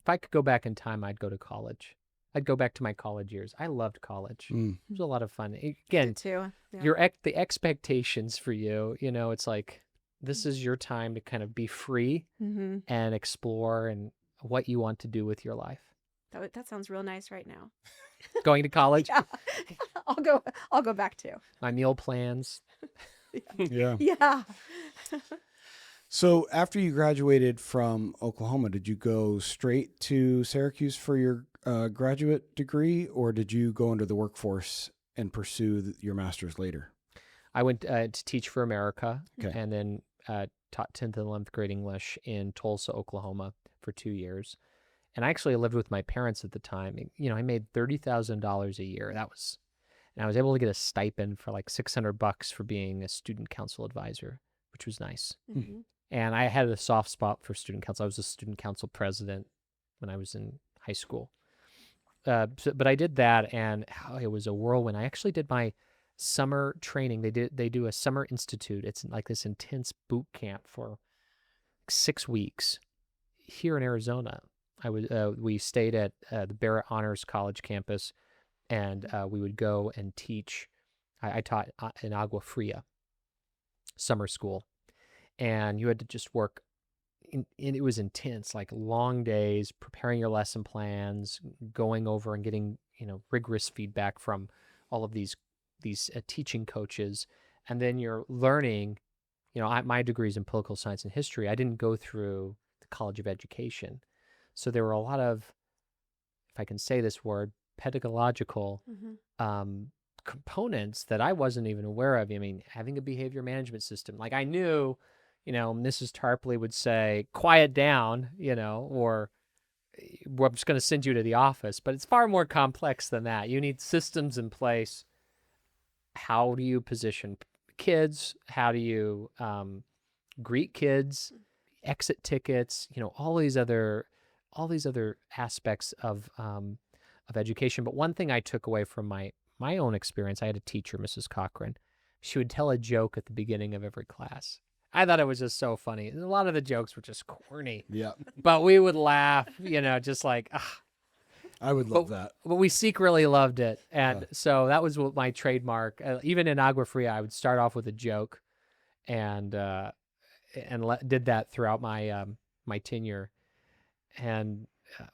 Speaker 3: If I could go back in time, I'd go to college. I'd go back to my college years. I loved college. It was a lot of fun. Again,
Speaker 2: Did too. Yeah.
Speaker 3: the expectations for you, it's like, this is your time to kind of be free and explore and what you want to do with your life.
Speaker 2: That sounds real nice right now.
Speaker 3: Going to college?
Speaker 2: Yeah. I'll go back too.
Speaker 3: My meal plans.
Speaker 1: Yeah.
Speaker 2: Yeah.
Speaker 1: So after you graduated from Oklahoma, did you go straight to Syracuse for your graduate degree, or did you go into the workforce and pursue your master's later?
Speaker 3: I went to Teach for America,
Speaker 1: Okay.
Speaker 3: and then taught 10th and 11th grade English in Tulsa, Oklahoma for 2 years. And I actually lived with my parents at the time. I made $30,000 a year. And I was able to get a stipend for like $600 for being a student council advisor, which was nice. And I had a soft spot for student council. I was a student council president when I was in high school. But I did that, and it was a whirlwind. I actually did my summer training. They do a summer institute. It's like this intense boot camp for 6 weeks here in Arizona. We stayed at the Barrett Honors College campus, and we would go and teach. I taught in Agua Fria summer school, and you had to just work. And it was intense, like long days, preparing your lesson plans, going over and getting rigorous feedback from all of these teaching coaches, and then you're learning. My degree is in political science and history. I didn't go through the College of Education. So there were a lot of, if I can say this word, pedagogical components that I wasn't even aware of. I mean, having a behavior management system. Like I knew, Mrs. Tarpley would say, quiet down, or I'm just going to send you to the office. But it's far more complex than that. You need systems in place. How do you position kids? How do you greet kids? Exit tickets, all these other aspects of education. But one thing I took away from my own experience, I had a teacher, Mrs. Cochran. She would tell a joke at the beginning of every class. I thought it was just so funny. A lot of the jokes were just corny.
Speaker 1: Yeah.
Speaker 3: But we would laugh, just like,
Speaker 1: I would love that.
Speaker 3: But we secretly loved it. And so that was what my trademark. Even in Agua Fria, I would start off with a joke and did that throughout my my tenure.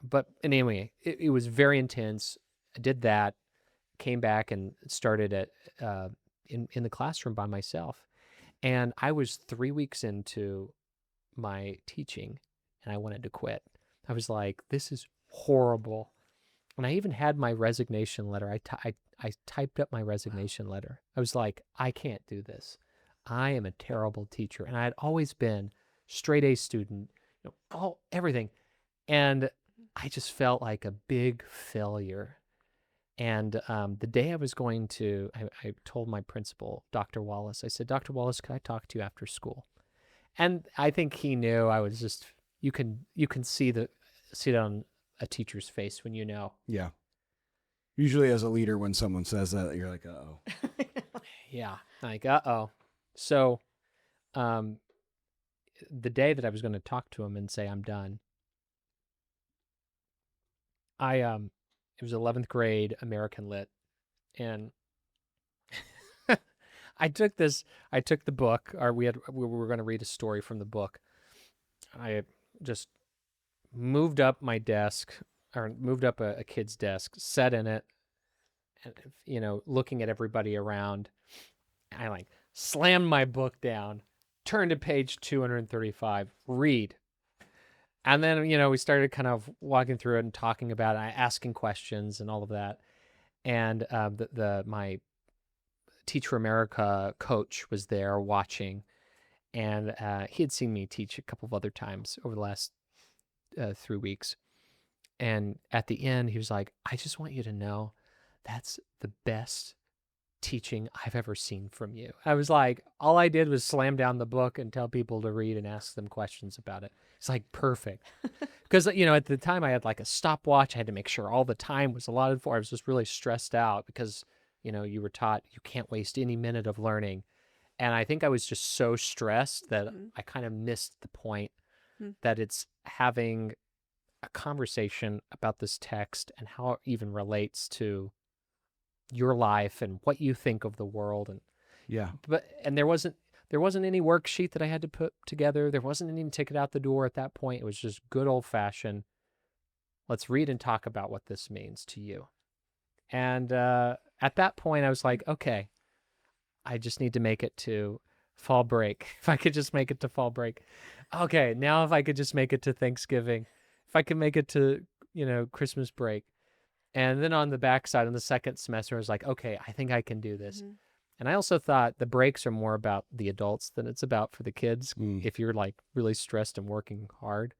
Speaker 3: But anyway, it was very intense. I did that, came back and started at in the classroom by myself. And I was 3 weeks into my teaching, and I wanted to quit. I was like, this is horrible. And I even had my resignation letter. I typed up my resignation letter. I was like, I can't do this. I am a terrible teacher. And I had always been straight A student, everything. And I just felt like a big failure. And the day I was going to, I told my principal, Dr. Wallace, I said, Dr. Wallace, could I talk to you after school? And I think he knew I was just, you can see it on a teacher's face when you know.
Speaker 1: Yeah. Usually as a leader, when someone says that, you're like, uh-oh.
Speaker 3: Yeah, like, uh-oh. So the day that I was going to talk to him and say I'm done, it was 11th grade American Lit, and I took the book, or we were going to read a story from the book. I just moved up my desk, or moved up a kid's desk, sat in it, and, looking at everybody around. I like slammed my book down, turned to page 235, read. And then, we started kind of walking through it and talking about it, asking questions and all of that. And my Teach for America coach was there watching, and he had seen me teach a couple of other times over the last 3 weeks. And at the end, he was like, I just want you to know that's the best teaching I've ever seen from you. I was like, all I did was slam down the book and tell people to read and ask them questions about it. It's like perfect. Because, at the time I had like a stopwatch. I had to make sure all the time was allotted for. I was just really stressed out because, you were taught you can't waste any minute of learning. And I think I was just so stressed that I kind of missed the point that it's having a conversation about this text and how it even relates to your life and what you think of the world. And there wasn't any worksheet that I had to put together. There wasn't any ticket out the door at that point. It was just good old fashioned, let's read and talk about what this means to you. And at that point I was like, okay, I just need to make it to fall break. If I could just make it to fall break. Okay, now if I could just make it to Thanksgiving, if I could make it to, Christmas break. And then on the backside, in the second semester, I was like, okay, I think I can do this. And I also thought the breaks are more about the adults than it's about for the kids if you're like really stressed and working hard.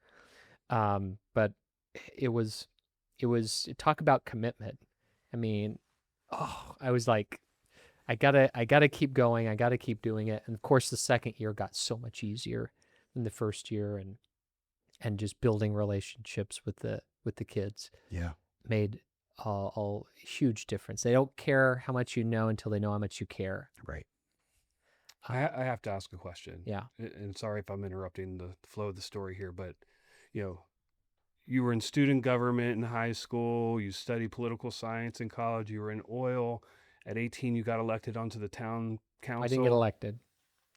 Speaker 3: But it was talk about commitment. I mean, I was like, I gotta keep going. I gotta keep doing it. And of course, the second year got so much easier than the first year, and just building relationships with the kids.
Speaker 1: Yeah,
Speaker 3: made a huge difference. They don't care how much you know until they know how much you care.
Speaker 1: right.
Speaker 4: I have to ask a question.
Speaker 3: Yeah.
Speaker 4: And sorry if I'm interrupting the flow of the story here, but you were in student government in high school. You studied political science in college. You were in oil. At 18, you got elected onto the town council.
Speaker 3: I didn't get elected.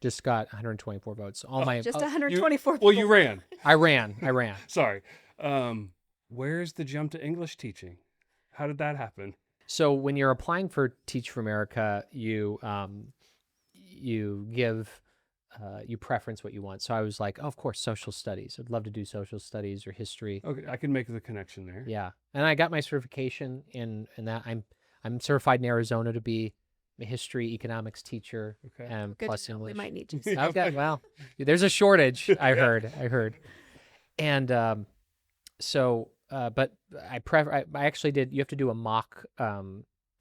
Speaker 3: Just got 124 votes.
Speaker 2: Just 124
Speaker 4: Well, you ran.
Speaker 3: I ran.
Speaker 4: Sorry. Where's the jump to English teaching? How did that happen?
Speaker 3: So when you're applying for Teach for America, you give you preference what you want. So I was like, oh, of course, social studies. I'd love to do social studies or history.
Speaker 4: Okay, I can make the connection there.
Speaker 3: Yeah, and I got my certification in that. I'm certified in Arizona to be a history economics teacher.
Speaker 4: Okay.
Speaker 3: Plus English.
Speaker 2: We might need you.
Speaker 3: Okay, well, there's a shortage. I heard. And but I actually did. You have to do a mock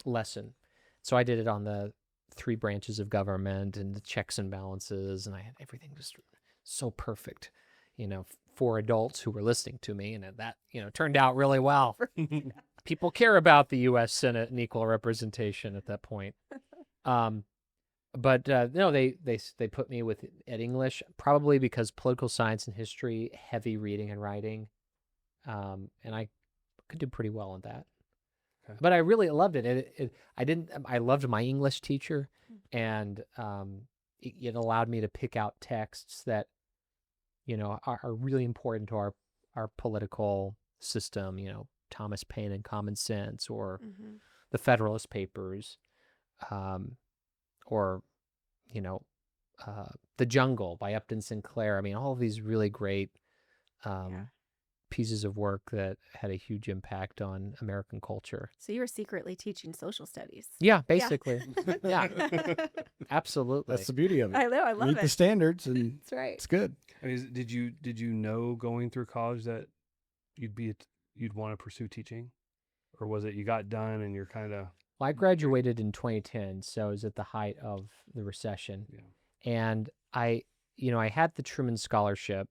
Speaker 3: lesson, so I did it on the 3 branches of government and the checks and balances, and I had everything just so perfect, for adults who were listening to me, and that turned out really well. People care about the U.S. Senate and equal representation at that point. But no, they put me at English, probably because political science and history, heavy reading and writing, and I could do pretty well on that. Okay. But I really loved it. I loved my English teacher, and it allowed me to pick out texts that are really important to our political system. Thomas Paine and Common Sense, or the Federalist Papers, or The Jungle by Upton Sinclair. I mean, all of these really great pieces of work that had a huge impact on American culture.
Speaker 2: So you were secretly teaching social studies.
Speaker 3: Yeah, basically. Yeah, absolutely.
Speaker 1: That's the beauty of it.
Speaker 2: I know, I love
Speaker 1: Meet
Speaker 2: it.
Speaker 1: the standards, and
Speaker 2: That's right.
Speaker 1: it's good.
Speaker 4: I mean, did you know going through college that you'd be you'd want to pursue teaching, or was it you got done and you're kind of
Speaker 3: Well, I graduated in 2010, so it was at the height of the recession.
Speaker 4: yeah.
Speaker 3: And I had the Truman Scholarship.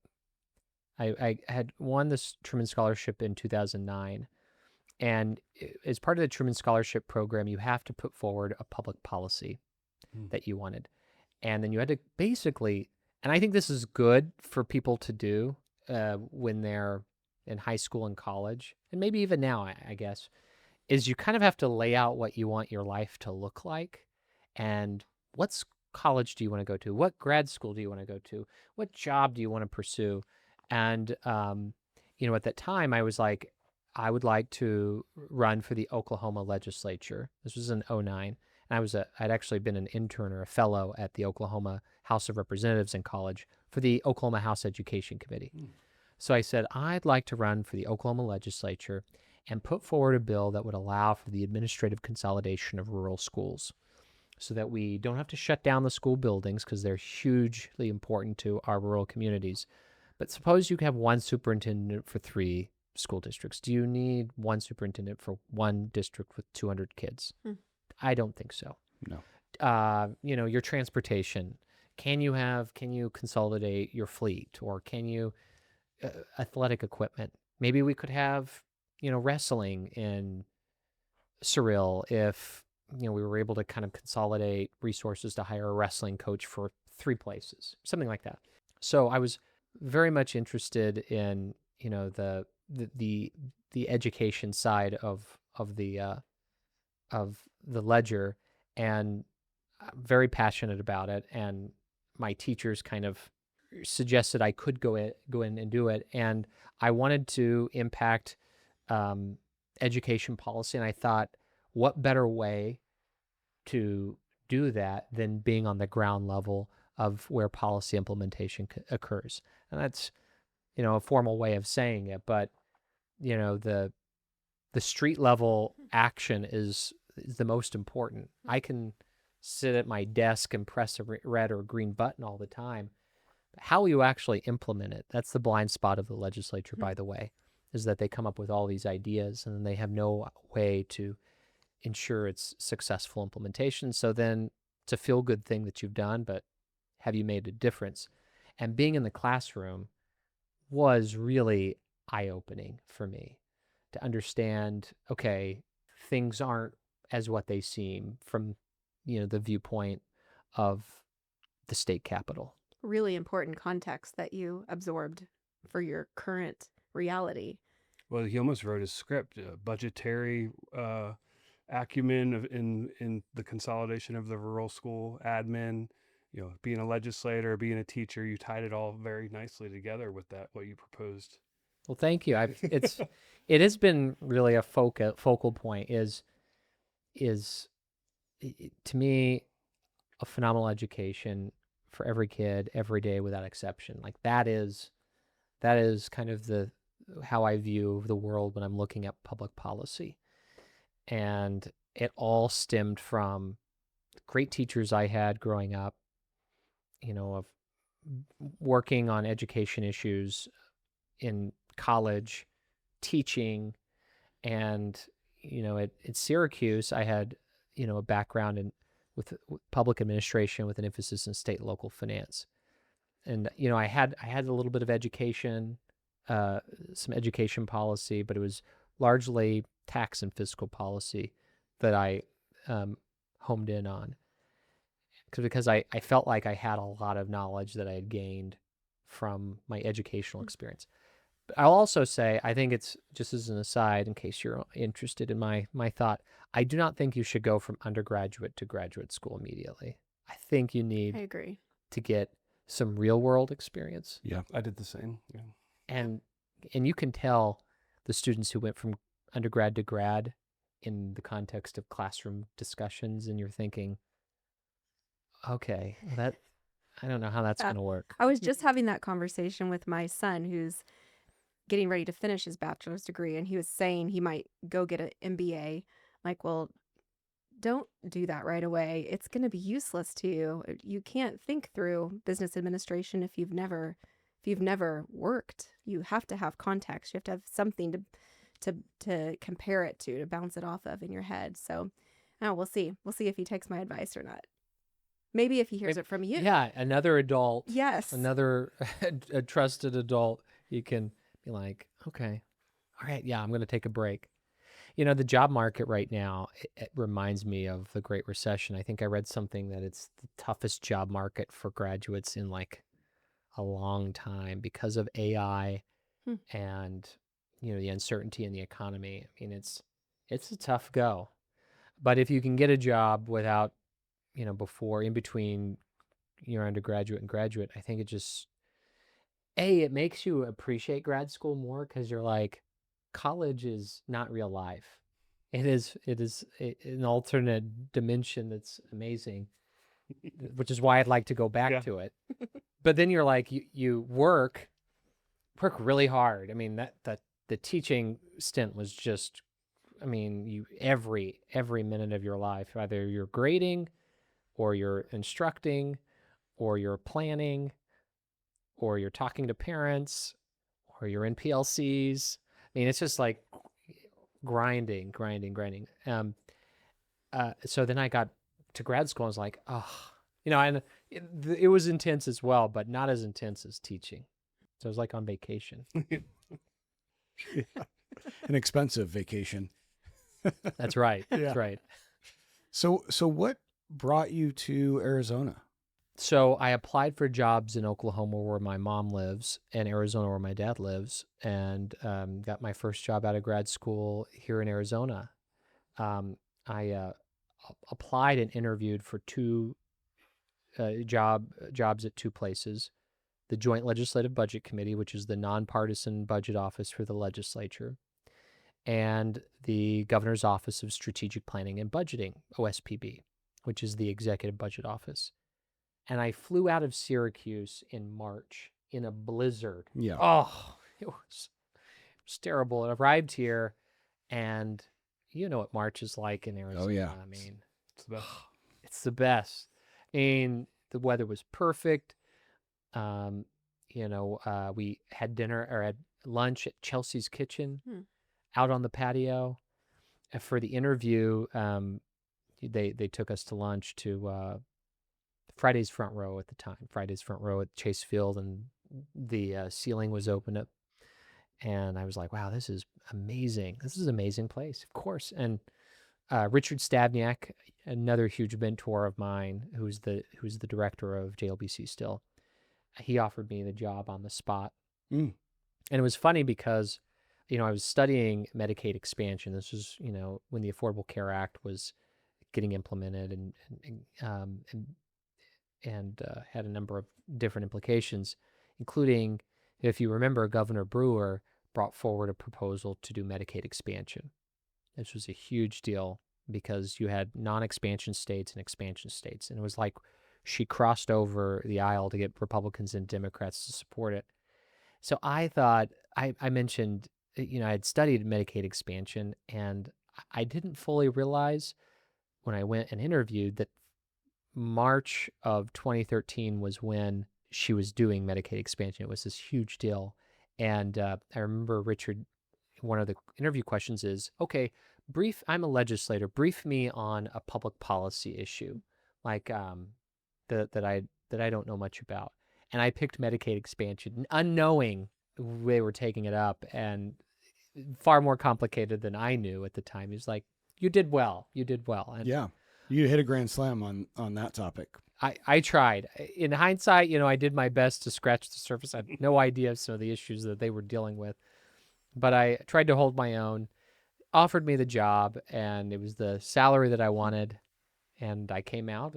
Speaker 3: I had won this Truman Scholarship in 2009. And as part of the Truman Scholarship program, you have to put forward a public policy that you wanted. And then you had to basically, and I think this is good for people to do when they're in high school and college, and maybe even now, I guess, is you kind of have to lay out what you want your life to look like, and what college do you want to go to? What grad school do you want to go to? What job do you want to pursue? And, at that time, I was like, I would like to run for the Oklahoma legislature. This was in 2009. And I'd actually been an intern or a fellow at the Oklahoma House of Representatives in college for the Oklahoma House Education Committee. So I said, I'd like to run for the Oklahoma legislature and put forward a bill that would allow for the administrative consolidation of rural schools so that we don't have to shut down the school buildings because they're hugely important to our rural communities. But suppose you have one superintendent for 3 school districts. Do you need one superintendent for one district with 200 kids? I don't think so.
Speaker 1: No.
Speaker 3: Your transportation. Can you consolidate your fleet, or can you athletic equipment? Maybe we could have, wrestling in Surreal if, we were able to kind of consolidate resources to hire a wrestling coach for 3 places, something like that. So I was very much interested in, the education side of the ledger, and I'm very passionate about it. And my teachers kind of suggested I could go in and do it. And I wanted to impact education policy. And I thought, what better way to do that than being on the ground level of where policy implementation occurs? And that's, a formal way of saying it, but the street level action is the most important. I can sit at my desk and press a red or green button all the time. But how you actually implement it, that's the blind spot of the legislature, by the way, is that they come up with all these ideas and they have no way to ensure it's successful implementation. So then it's a feel-good thing that you've done, but have you made a difference? And being in the classroom was really eye-opening for me to understand, okay, things aren't as what they seem from, the viewpoint of the state capitol.
Speaker 2: Really important context that you absorbed for your current reality.
Speaker 4: Well, he almost wrote a script, budgetary acumen in the consolidation of the rural school admin, being a legislator, being a teacher. You tied it all very nicely together with what you proposed.
Speaker 3: Well, thank you. It has been really a focal point is to me a phenomenal education for every kid every day without exception. Like that is kind of how I view the world when I'm looking at public policy. And it all stemmed from great teachers I had growing up, of working on education issues in college, teaching, and, at Syracuse, I had, a background with public administration with an emphasis in state and local finance. And, I had a little bit of education, some education policy, but it was largely tax and fiscal policy that I homed in on. Because I felt like I had a lot of knowledge that I had gained from my educational experience. But I'll also say, I think it's, just as an aside, in case you're interested in my thought, I do not think you should go from undergraduate to graduate school immediately. I think you
Speaker 2: I
Speaker 3: need
Speaker 2: agree.
Speaker 3: to get some real world experience.
Speaker 4: Yeah, I did the same. Yeah.
Speaker 3: And you can tell the students who went from undergrad to grad in the context of classroom discussions, and you're thinking, okay, I don't know how that's going to work.
Speaker 2: I was just having that conversation with my son who's getting ready to finish his bachelor's degree, and he was saying he might go get an MBA. Like, well, don't do that right away. It's going to be useless to you. You can't think through business administration if you've never worked. You have to have context. You have to have something to compare it to bounce it off of in your head. So, we'll see. We'll see if he takes my advice or not. Maybe if he hears it from you.
Speaker 3: Yeah, another adult.
Speaker 2: Yes.
Speaker 3: Another a trusted adult. You can be like, okay, all right, yeah, I'm going to take a break. The job market right now, it reminds me of the Great Recession. I think I read something that it's the toughest job market for graduates in like a long time because of AI and, the uncertainty in the economy. I mean, it's a tough go. But if you can get a job without, before, in between your undergraduate and graduate, I think it makes you appreciate grad school more because you're like, college is not real life. It is an alternate dimension that's amazing, which is why I'd like to go back to it. But then you're like, you work really hard. I mean, that the teaching stint was just, I mean, you every minute of your life, either you're grading or you're instructing or you're planning or you're talking to parents or you're in PLCs. I mean, it's just like grinding. So then I got to grad school and was like, oh, and it was intense as well, but not as intense as teaching. So it was like on vacation.
Speaker 1: Yeah. An expensive vacation.
Speaker 3: That's right.
Speaker 1: Yeah.
Speaker 3: That's right.
Speaker 1: So what brought you to Arizona?
Speaker 3: So I applied for jobs in Oklahoma where my mom lives and Arizona where my dad lives, and got my first job out of grad school here in Arizona. I applied and interviewed for two jobs at two places: the Joint Legislative Budget Committee, which is the nonpartisan budget office for the legislature, and the Governor's Office of Strategic Planning and Budgeting, OSPB, which is the executive budget office. And I flew out of Syracuse in March in a blizzard.
Speaker 1: Yeah.
Speaker 3: Oh, it was terrible. I arrived here, and you know what March is like in Arizona.
Speaker 1: Oh, yeah.
Speaker 3: I mean,
Speaker 4: It's the best.
Speaker 3: it's the best. I mean, the weather was perfect. We had dinner or had lunch at Chelsea's Kitchen out on the patio. And for the interview, they took us to lunch to Friday's Front Row at the time. Friday's Front Row at Chase Field, and the ceiling was open up. And I was like, wow, this is amazing. This is an amazing place, of course. And Richard Stabniak, another huge mentor of mine, who's the director of JLBC still, he offered me the job on the spot. And it was funny because, I was studying Medicaid expansion. This was, when the Affordable Care Act was getting implemented and had a number of different implications, including, if you remember, Governor Brewer brought forward a proposal to do Medicaid expansion. This was a huge deal because you had non-expansion states and expansion states. And it was like she crossed over the aisle to get Republicans and Democrats to support it. So I thought, I mentioned, I had studied Medicaid expansion, and I didn't fully realize when I went and interviewed that March of 2013 was when she was doing Medicaid expansion. It was this huge deal. And I remember Richard, one of the interview questions is, okay, I'm a legislator, brief me on a public policy issue like that I don't know much about. And I picked Medicaid expansion, unknowing they were taking it up, and far more complicated than I knew at the time. He was like, you did well. And
Speaker 1: yeah. You hit a grand slam on that topic.
Speaker 3: I tried. In hindsight, I did my best to scratch the surface. I had no idea of some of the issues that they were dealing with, but I tried to hold my own. Offered me the job, and it was the salary that I wanted, and I came out,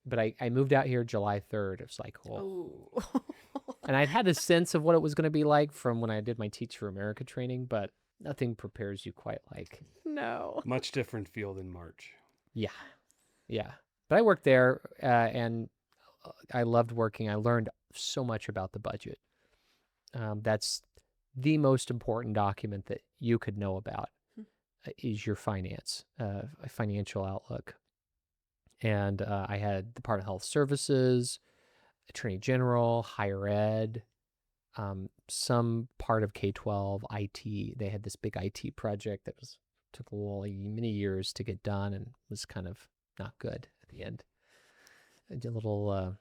Speaker 3: but I moved out here July 3rd. It was like, oh. And I'd had a sense of what it was going to be like from when I did my Teach for America training, but nothing prepares you quite like.
Speaker 2: No.
Speaker 4: Much different feel than March.
Speaker 3: Yeah. But I worked there, and I loved working. I learned so much about the budget. That's the most important document that you could know about is your financial outlook. And I had Department of Health Services, Attorney General, Higher Ed, some part of K-12 IT. They had this big IT project that took many years to get done and was kind of not good at the end. A little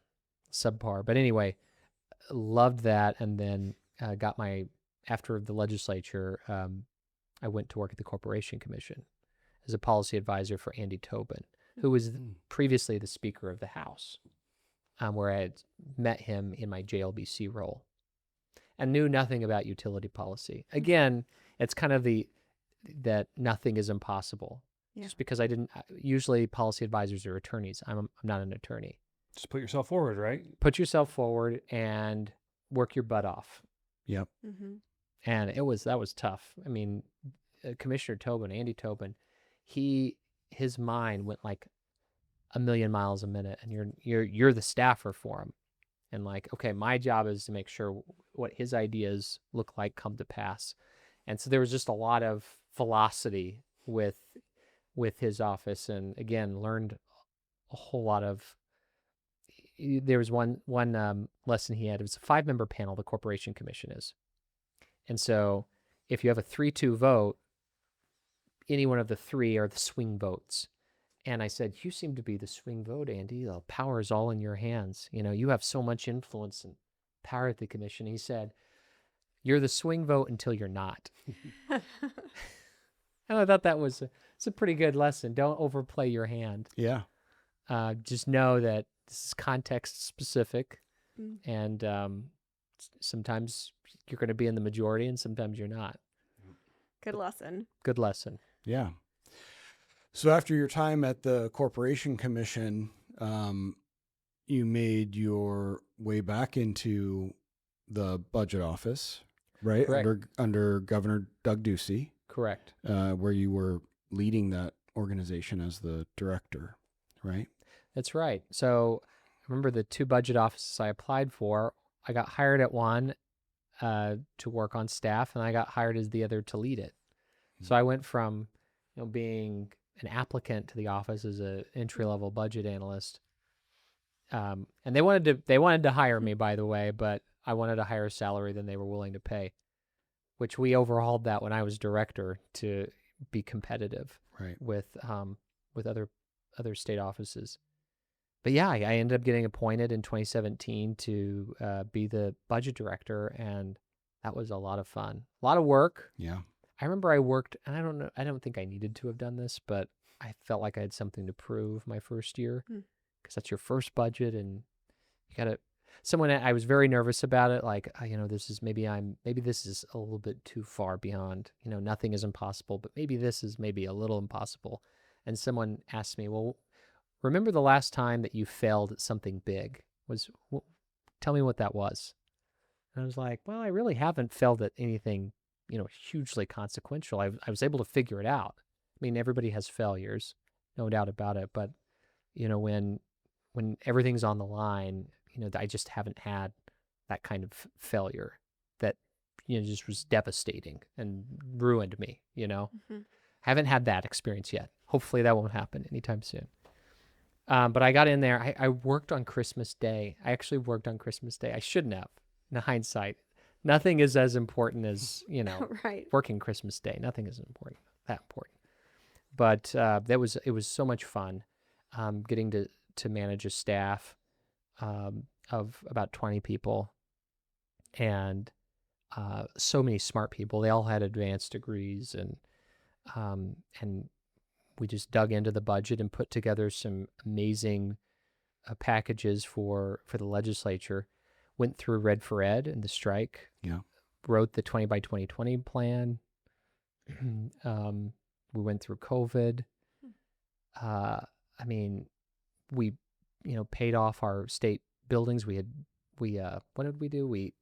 Speaker 3: subpar. But anyway, loved that, and then after the legislature, I went to work at the Corporation Commission as a policy advisor for Andy Tobin, who was previously the Speaker of the House, where I had met him in my JLBC role and knew nothing about utility policy. Again, it's kind of that nothing is impossible.
Speaker 2: Yeah.
Speaker 3: Just because usually policy advisors are attorneys. I'm not an attorney.
Speaker 4: Just put yourself forward, right?
Speaker 3: Put yourself forward and work your butt off.
Speaker 1: Yep.
Speaker 2: Mm-hmm.
Speaker 3: And that was tough. I mean, Commissioner Tobin, Andy Tobin, his mind went like a million miles a minute, and you're the staffer for him. And like, okay, my job is to make sure what his ideas look like come to pass. And so there was just a lot of velocity with his office, and again, learned a whole lot of. There was one lesson he had. It was a 5-member panel. The Corporation Commission is, and so if you have a 3-2 vote, any one of the 3 are the swing votes. And I said, "You seem to be the swing vote, Andy. The power is all in your hands. You have so much influence and power at the commission." He said, "You're the swing vote until you're not." And I thought that was it's a pretty good lesson. Don't overplay your hand.
Speaker 1: Yeah.
Speaker 3: Just know that this is context specific, and sometimes you're going to be in the majority, and sometimes you're not.
Speaker 2: Good lesson.
Speaker 3: Good lesson.
Speaker 1: Yeah. So after your time at the Corporation Commission, you made your way back into the budget office, right?
Speaker 3: Correct.
Speaker 1: Under Governor Doug Ducey.
Speaker 3: Correct.
Speaker 1: Where you were leading that organization as the director, right?
Speaker 3: That's right. So I remember the 2 budget offices I applied for. I got hired at one to work on staff, and I got hired as the other to lead it. So I went from being an applicant to the office as an entry-level budget analyst, and they wanted to hire me, by the way, but I wanted a higher salary than they were willing to pay, which we overhauled that when I was director to be competitive,
Speaker 1: right,
Speaker 3: with other state offices. But yeah, I ended up getting appointed in 2017 to be the budget director, and that was a lot of fun, a lot of work.
Speaker 1: Yeah.
Speaker 3: I remember I worked, and I don't think I needed to have done this, but I felt like I had something to prove my first year, because that's your first budget, and you got to. I was very nervous about it. Like, this is maybe this is a little bit too far beyond. Nothing is impossible, but maybe this is maybe a little impossible. And someone asked me, "Well, remember the last time that you failed at something big? Tell me what that was." And I was like, "Well, I really haven't failed at anything, hugely consequential. I was able to figure it out. I mean, everybody has failures, no doubt about it. But, when everything's on the line, I just haven't had that kind of failure that, just was devastating and ruined me, Haven't had that experience yet. Hopefully that won't happen anytime soon. But I got in there. I worked on Christmas Day. I actually worked on Christmas Day. I shouldn't have, in hindsight. Nothing is as important as,
Speaker 2: right.
Speaker 3: working Christmas Day. Nothing is that important. But it was so much fun, getting to manage a staff of about 20 people, and so many smart people. They all had advanced degrees, and we just dug into the budget and put together some amazing packages for the legislature. Went through Red for Ed and the strike.
Speaker 1: Yeah.
Speaker 3: Wrote the 20 by 2020 plan. We went through COVID. We paid off our state buildings. What did we do? We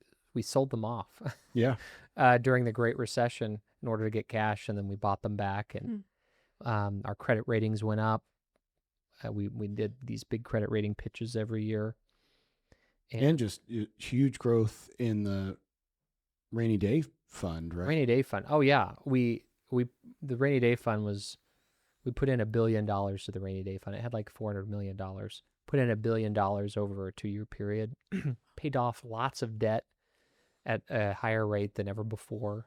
Speaker 3: sold them off.
Speaker 1: Yeah.
Speaker 3: During the Great Recession in order to get cash, and then we bought them back, and our credit ratings went up. We did these big credit rating pitches every year.
Speaker 1: And just huge growth in the rainy day fund, right?
Speaker 3: Rainy day fund. Oh yeah. The rainy day fund we put in $1 billion to the rainy day fund. It had like $400 million. Put in $1 billion over a 2-year period. Paid off lots of debt. at a higher rate than ever before.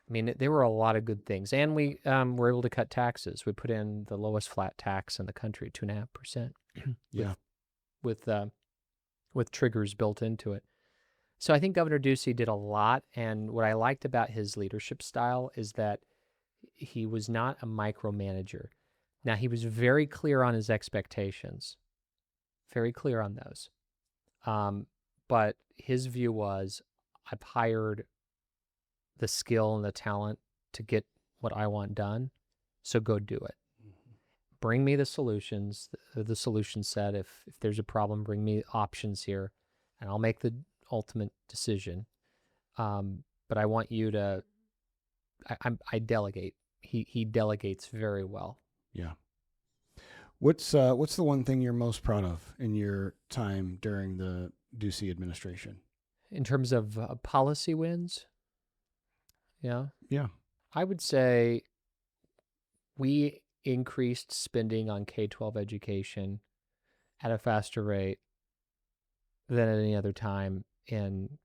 Speaker 3: I mean, there were a lot of good things. And we were able to cut taxes. We put in the lowest flat tax in the country, 2.5%,
Speaker 1: Yeah.
Speaker 3: with triggers built into it. So I think Governor Ducey did a lot. And what I liked about his leadership style is that he was not a micromanager. Now, he was very clear on his expectations, very clear on those. But his view was, I've hired the skill and the talent to get what I want done, so go do it. Bring me the solutions, the solution set. If there's a problem, bring me options here, and I'll make the ultimate decision. But I want you to, I delegate. He delegates very well.
Speaker 1: Yeah. What's the one thing you're most proud of in your time during the Ducey administration?
Speaker 3: In terms of policy wins, yeah, I would say we increased spending on K-12 education at a faster rate than at any other time in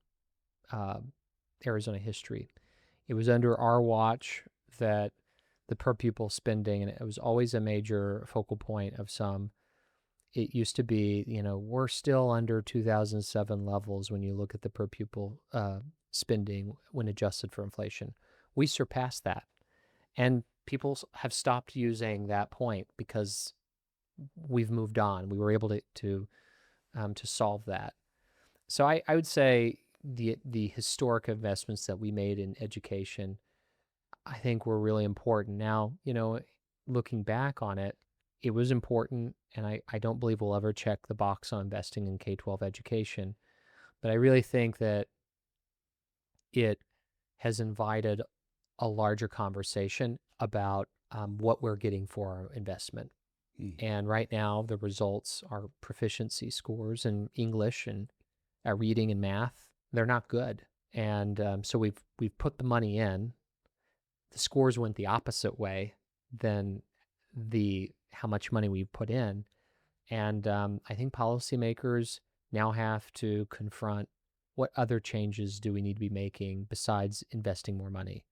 Speaker 3: Arizona history. It was under our watch that the per pupil spending, and it was always a major focal point of some. It used to be, we're still under 2007 levels when you look at the per pupil spending when adjusted for inflation. We surpassed that. And people have stopped using that point because we've moved on. We were able to solve that. So I would say the historic investments that we made in education, I think, were really important. Now, looking back on it, it was important, and I don't believe we'll ever check the box on investing in K-12 education. But I really think that it has invited a larger conversation about what we're getting for our investment. And right now, the results are proficiency scores in English and reading and math. They're not good. And so we've put the money in. The scores went the opposite way than how much money we put in. And I think policymakers now have to confront what other changes do we need to be making besides investing more money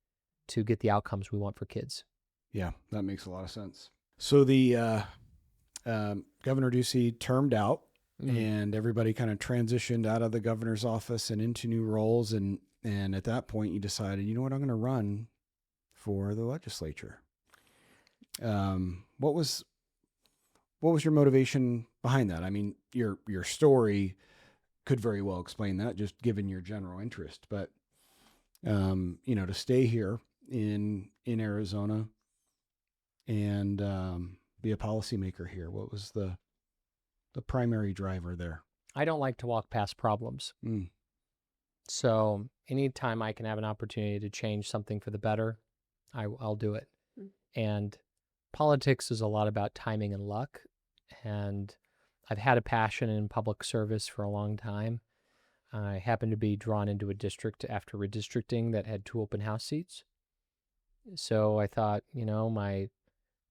Speaker 3: to get the outcomes we want for kids.
Speaker 1: Yeah, that makes a lot of sense. So the Governor Ducey termed out, and everybody kind of transitioned out of the governor's office and into new roles. And at that point, you decided, you know what, I'm going to run for the legislature. What was your motivation behind that? I mean, your story could very well explain that, just given your general interest. But to stay here in Arizona and be a policymaker here, what was the primary driver there?
Speaker 3: I don't like to walk past problems. So anytime I can have an opportunity to change something for the better, I'll do it. And politics is a lot about timing and luck. And I've had a passion in public service for a long time. I happened to be drawn into a district after redistricting that had 2 open house seats. So I thought, my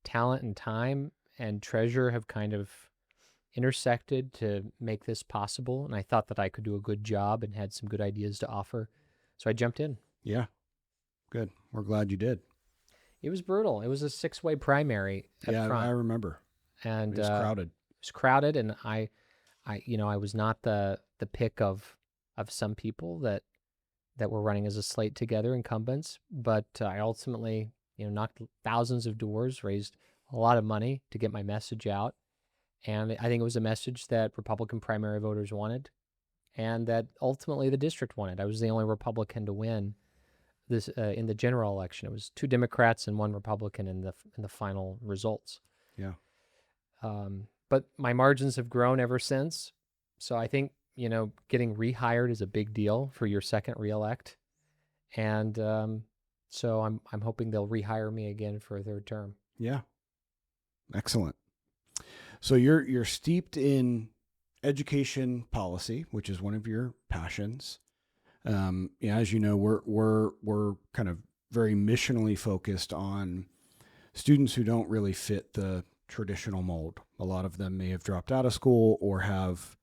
Speaker 3: talent and time and treasure have kind of intersected to make this possible. And I thought that I could do a good job and had some good ideas to offer. So I jumped in.
Speaker 1: Yeah. Good. We're glad you did.
Speaker 3: It was brutal. It was a 6-way primary up front.
Speaker 1: I remember.
Speaker 3: And
Speaker 1: it was crowded.
Speaker 3: It was crowded, and I was not the pick of some people that were running as a slate together, incumbents, but I ultimately, knocked thousands of doors, raised a lot of money to get my message out. And I think it was a message that Republican primary voters wanted and that ultimately the district wanted. I was the only Republican to win this in the general election. It was 2 Democrats and 1 Republican in the final results.
Speaker 1: Yeah.
Speaker 3: But my margins have grown ever since. So I think, getting rehired is a big deal for your second reelect. And so I'm hoping they'll rehire me again for a 3rd term.
Speaker 1: Yeah. Excellent. So you're steeped in education policy, which is one of your passions. As you know, we're kind of very missionally focused on students who don't really fit the traditional mold. A lot of them may have dropped out of school or have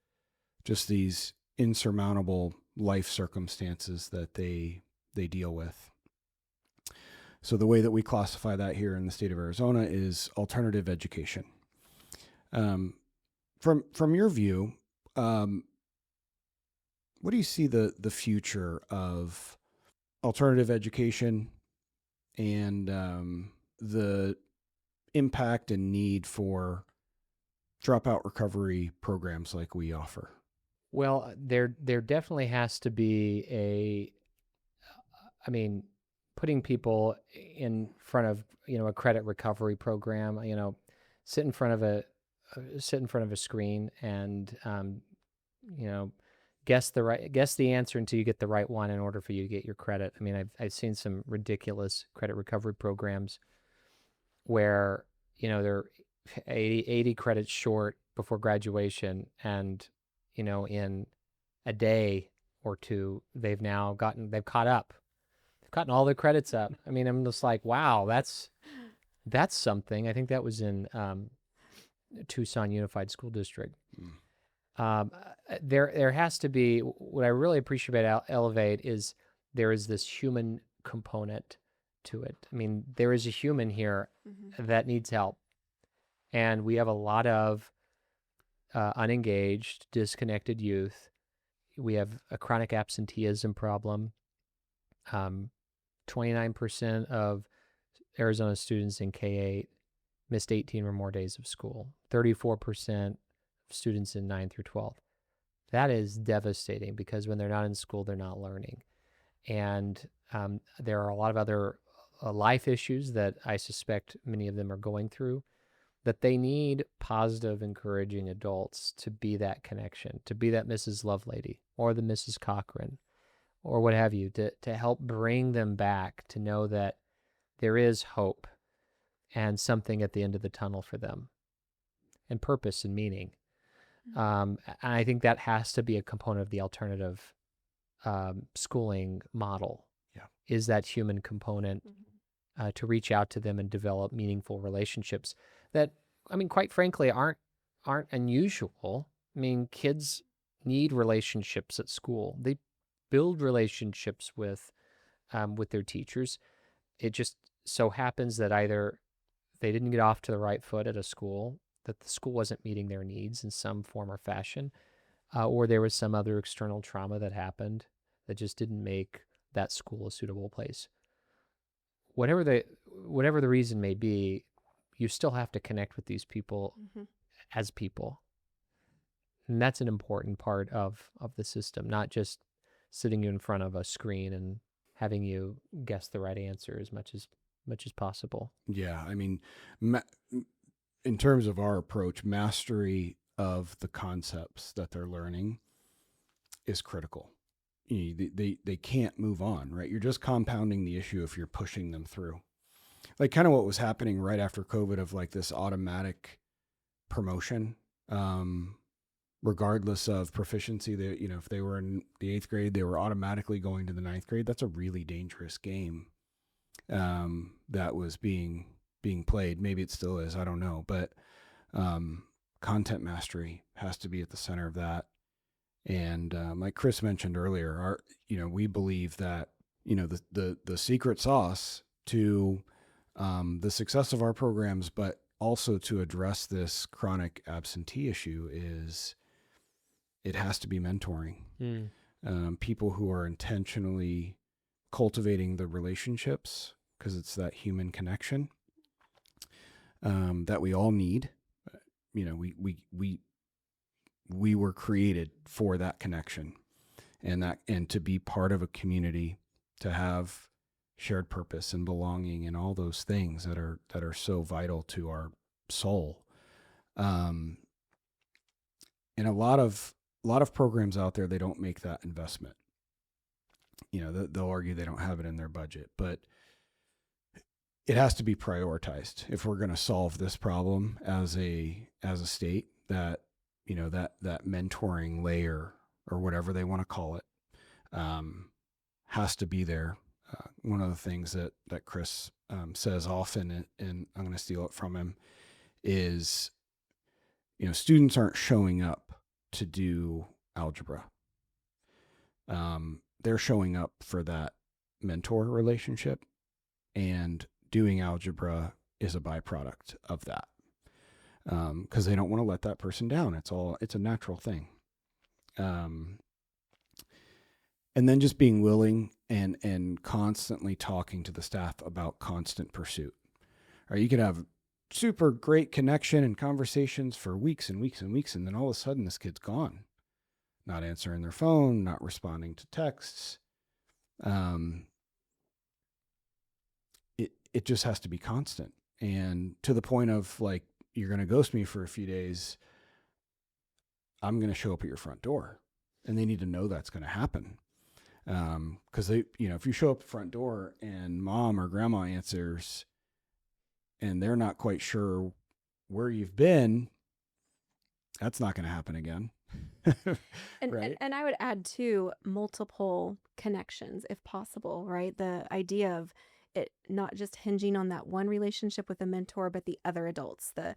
Speaker 1: just these insurmountable life circumstances that they deal with. So the way that we classify that here in the state of Arizona is alternative education. From your view, what do you see the future of alternative education and the impact and need for dropout recovery programs like we offer?
Speaker 3: Well, there definitely has to be putting people in front of, a credit recovery program, sit in front of a screen and, guess the answer until you get the right one in order for you to get your credit. I mean, I've seen some ridiculous credit recovery programs where, they're 80 credits short before graduation, and, in a day or two, they've caught up. They've gotten all their credits up. I mean, I'm just like, wow, that's something. I think that was in Tucson Unified School District. There has to be, what I really appreciate about Elevate is there is this human component to it. I mean, there is a human here that needs help. And we have a lot of unengaged, disconnected youth. We have a chronic absenteeism problem. 29% of Arizona students in K-8 missed 18 or more days of school. 34% of students in 9 through 12. That is devastating because when they're not in school, they're not learning. And there are a lot of other life issues that I suspect many of them are going through, that they need positive, encouraging adults to be that connection, to be that Mrs. Lovelady or the Mrs. Cochran or what have you, to help bring them back to know that there is hope and something at the end of the tunnel for them and purpose and meaning. And I think that has to be a component of the alternative schooling model.
Speaker 1: Yeah.
Speaker 3: Is that human component to reach out to them and develop meaningful relationships that, I mean, quite frankly, aren't unusual. I mean, kids need relationships at school. They build relationships with their teachers. It just so happens that either they didn't get off to the right foot at a school, that the school wasn't meeting their needs in some form or fashion, or there was some other external trauma that happened that just didn't make that school a suitable place. Whatever the reason may be, you still have to connect with these people as people. And that's an important part of the system, not just sitting you in front of a screen and having you guess the right answer as much as possible.
Speaker 1: Yeah, I mean, in terms of our approach, mastery of the concepts that they're learning is critical. They can't move on, right? You're just compounding the issue if you're pushing them through. Like kind of what was happening right after COVID of like this automatic promotion, regardless of proficiency. That, if they were in the 8th grade, they were automatically going to the 9th grade. That's a really dangerous game that was being played. Maybe it still is. I don't know. But content mastery has to be at the center of that. And like Chris mentioned earlier, we believe that the secret sauce to the success of our programs, but also to address this chronic absentee issue, is it has to be mentoring. People who are intentionally cultivating the relationships, because it's that human connection that we all need. We were created for that connection, and to be part of a community, to have shared purpose and belonging and all those things that are so vital to our soul. And a lot of programs out there, they don't make that investment. They'll argue they don't have it in their budget, but it has to be prioritized if we're going to solve this problem as a state. That that mentoring layer, or whatever they want to call it, has to be there. One of the things that Chris says often, and I'm going to steal it from him, is students aren't showing up to do algebra. they're showing up for that mentor relationship, and doing algebra is a byproduct of that, because they don't want to let that person down. It's a natural thing. And then just being willing and constantly talking to the staff about constant pursuit. Or you could have super great connection and conversations for weeks and weeks and weeks, and then all of a sudden this kid's gone, not answering their phone, not responding to texts. It just has to be constant, and to the point of like, you're going to ghost me for a few days, I'm going to show up at your front door, and they need to know that's going to happen. Because if you show up at the front door and mom or grandma answers and they're not quite sure where you've been, that's not going to happen again. Right?
Speaker 2: And I would add too, multiple connections if possible, right? The idea of it not just hinging on that one relationship with a mentor, but the other adults, the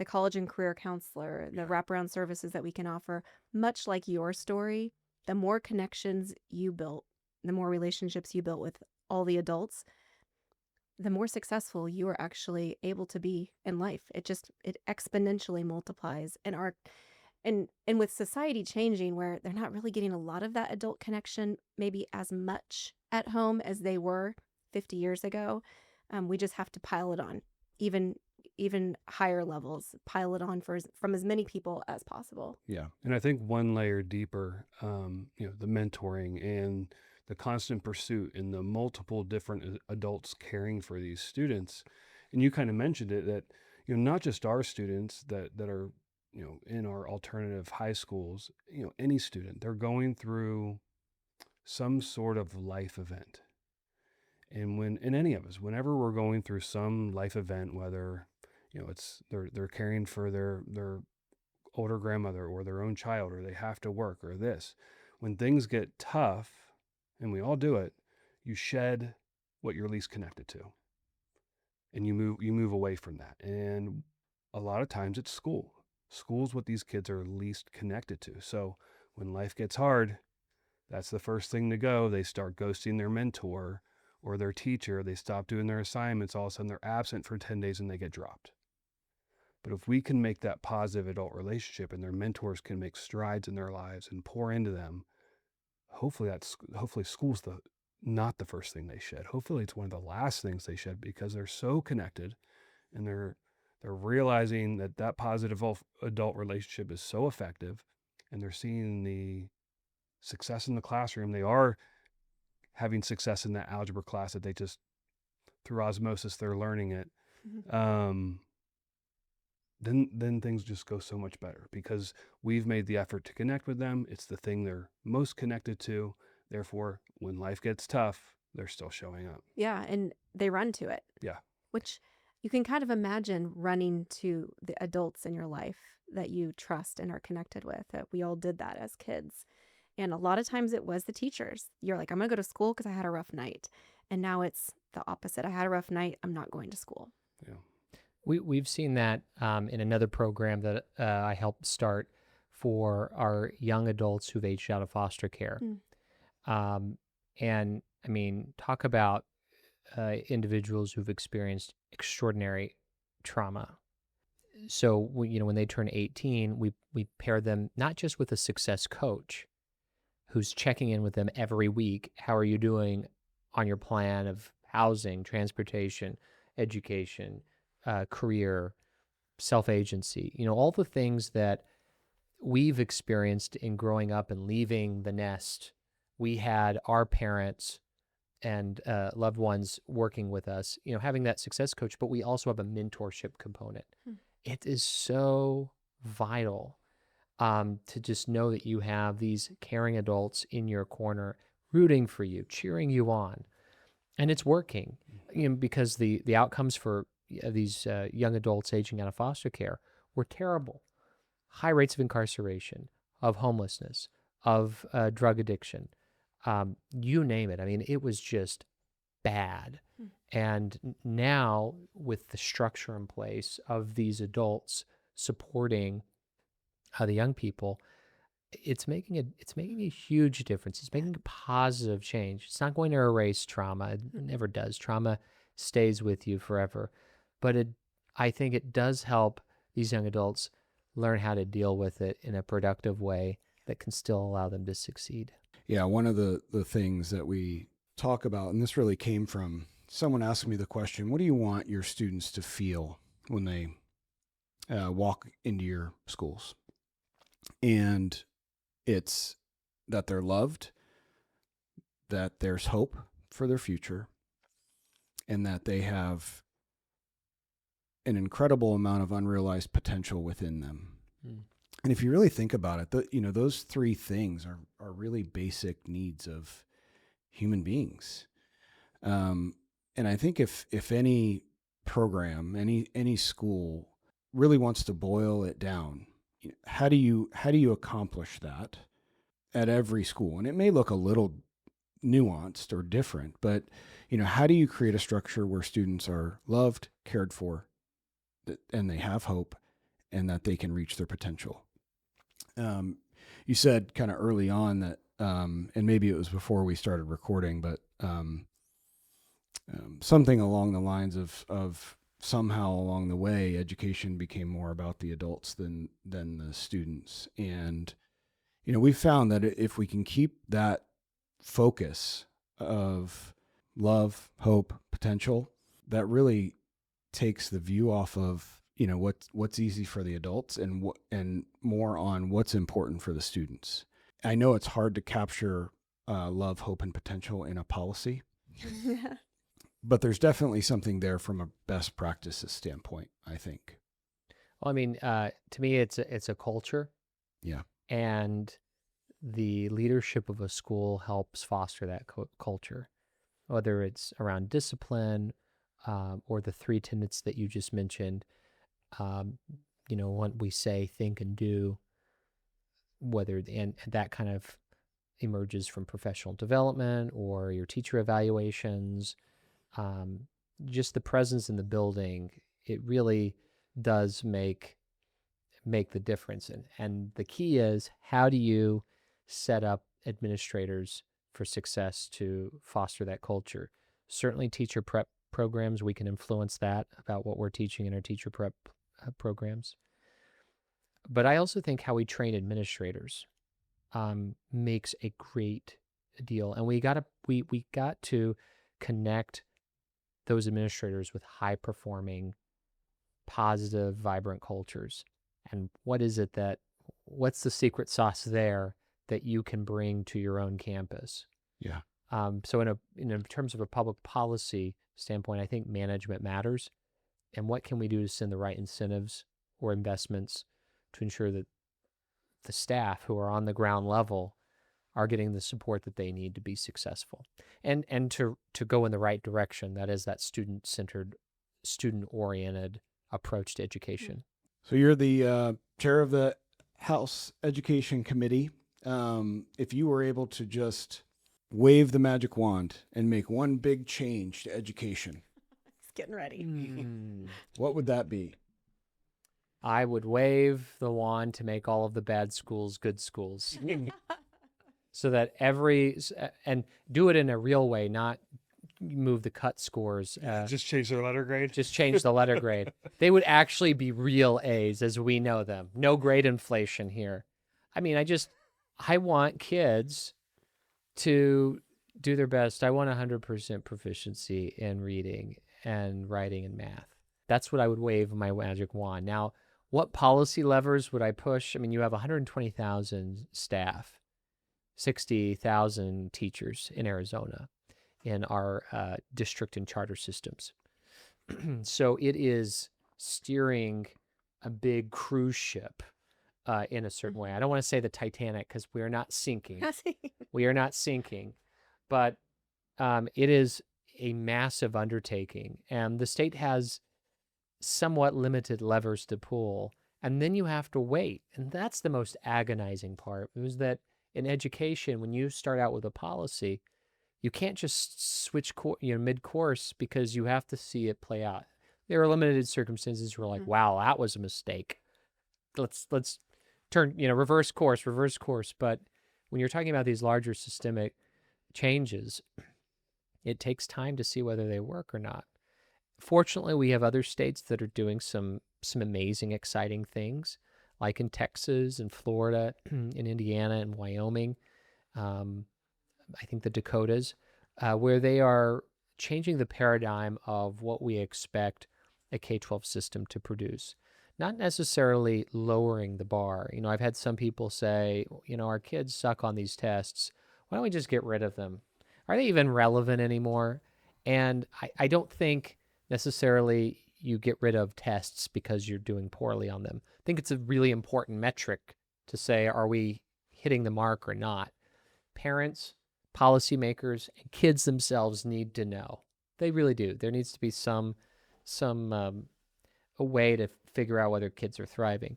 Speaker 2: college and career counselor, the wraparound services that we can offer. Much like your story, the more connections you built, the more relationships you built with all the adults, the more successful you are actually able to be in life. It exponentially multiplies. And with society changing, where they're not really getting a lot of that adult connection, maybe as much at home as they were 50 years ago, we just have to pile it on, even higher levels, pile it on from as many people as possible.
Speaker 4: Yeah. And I think one layer deeper, the mentoring and the constant pursuit and the multiple different adults caring for these students. And you kind of mentioned it, that, not just our students that are, in our alternative high schools, any student, they're going through some sort of life event. And any of us, whenever we're going through some life event, whether, it's they're caring for their older grandmother or their own child, or they have to work, or this, when things get tough, and we all do it, you shed what you're least connected to, and you move away from that. And a lot of times it's school. School's what these kids are least connected to. So when life gets hard, that's the first thing to go. They start ghosting their mentor or their teacher. They stop doing their assignments. All of a sudden they're absent for 10 days and they get dropped. But if we can make that positive adult relationship, and their mentors can make strides in their lives and pour into them, hopefully school's not the first thing they shed. Hopefully it's one of the last things they shed, because they're so connected, and they're realizing that positive adult relationship is so effective, and they're seeing the success in the classroom. They are having success in that algebra class that they just, through osmosis, they're learning it. Mm-hmm. Then things just go so much better, because we've made the effort to connect with them. It's the thing they're most connected to. Therefore, when life gets tough, they're still showing up.
Speaker 2: Yeah, and they run to it.
Speaker 4: Yeah.
Speaker 2: Which you can kind of imagine running to the adults in your life that you trust and are connected with. We all did that as kids. And a lot of times it was the teachers. You're like, I'm going to go to school because I had a rough night. And now it's the opposite. I had a rough night. I'm not going to school.
Speaker 4: Yeah.
Speaker 3: We've seen that in another program that I helped start for our young adults who've aged out of foster care. And I mean, talk about individuals who've experienced extraordinary trauma. So when they turn 18, we pair them not just with a success coach who's checking in with them every week. How are you doing on your plan of housing, transportation, education, career, self-agency, all the things that we've experienced in growing up and leaving the nest. We had our parents and loved ones working with us, having that success coach, but we also have a mentorship component. It is so vital to just know that you have these caring adults in your corner, rooting for you, cheering you on. And it's working, because the outcomes for these young adults aging out of foster care were terrible. High rates of incarceration, of homelessness, of drug addiction, you name it. I mean, it was just bad. And now with the structure in place of these adults supporting the young people, it's making a huge difference. It's making a positive change. It's not going to erase trauma. It never does. Trauma stays with you forever. But I think it does help these young adults learn how to deal with it in a productive way that can still allow them to succeed.
Speaker 1: Yeah, one of the things that we talk about, and this really came from someone asking me the question, what do you want your students to feel when they walk into your schools? And it's that they're loved, that there's hope for their future, and that they have an incredible amount of unrealized potential within them. Mm. And if you really think about it, those three things are really basic needs of human beings. And I think if any program, any school really wants to boil it down, how do you accomplish that at every school? And it may look a little nuanced or different, but how do you create a structure where students are loved, cared for, and they have hope, and that they can reach their potential? You said kind of early on that, and maybe it was before we started recording, but something along the lines of somehow along the way, education became more about the adults than the students. And we've found that if we can keep that focus of love, hope, potential, that really takes the view off of what's easy for the adults and more on what's important for the students. I know it's hard to capture love, hope, and potential in a policy, but there's definitely something there from a best practices standpoint, I think.
Speaker 3: Well, I mean, to me, it's a culture.
Speaker 1: Yeah.
Speaker 3: And the leadership of a school helps foster that culture, whether it's around discipline or the three tenets that you just mentioned. What we say, think, and do, and that kind of emerges from professional development or your teacher evaluations. Just the presence in the building, it really does make the difference. And the key is, how do you set up administrators for success to foster that culture? Certainly teacher prep programs, we can influence that about what we're teaching in our teacher prep programs. But I also think how we train administrators makes a great deal. And we got to connect those administrators with high-performing, positive, vibrant cultures. And what's the secret sauce there that you can bring to your own campus?
Speaker 1: Yeah.
Speaker 3: So in terms of a public policy standpoint, I think management matters. And what can we do to send the right incentives or investments to ensure that the staff who are on the ground level are getting the support that they need to be successful and to go in the right direction? That is that student-centered, student-oriented approach to education.
Speaker 1: So you're the chair of the House Education Committee. If you were able to just wave the magic wand and make one big change to education,
Speaker 2: He's getting ready.
Speaker 1: What would that be?
Speaker 3: I would wave the wand to make all of the bad schools good schools. So that and do it in a real way, not move the cut scores.
Speaker 4: Just change their letter grade?
Speaker 3: Just change the letter grade. They would actually be real A's as we know them. No grade inflation here. I mean, I want kids to do their best. I want 100% proficiency in reading and writing and math. That's what I would wave my magic wand. Now, what policy levers would I push? I mean, you have 120,000 staff, 60,000 teachers in Arizona in our district and charter systems. So it is steering a big cruise ship in a certain way. I don't want to say the Titanic because we are not sinking. We are not sinking. But it is a massive undertaking. And the state has somewhat limited levers to pull. And then you have to wait. And that's the most agonizing part. It was that in education, when you start out with a policy, you can't just switch mid-course because you have to see it play out. There are limited circumstances where like, wow, that was a mistake. Let's reverse course. But when you're talking about these larger systemic changes, it takes time to see whether they work or not. Fortunately, we have other states that are doing some amazing, exciting things, like in Texas and Florida, in Indiana and Wyoming, I think the Dakotas, where they are changing the paradigm of what we expect a K-12 system to produce. Not necessarily lowering the bar. I've had some people say, our kids suck on these tests. Why don't we just get rid of them? Are they even relevant anymore? And I don't think necessarily you get rid of tests because you're doing poorly on them. I think it's a really important metric to say, are we hitting the mark or not? Parents, policymakers, and kids themselves need to know. They really do. There needs to be some a way to figure out whether kids are thriving.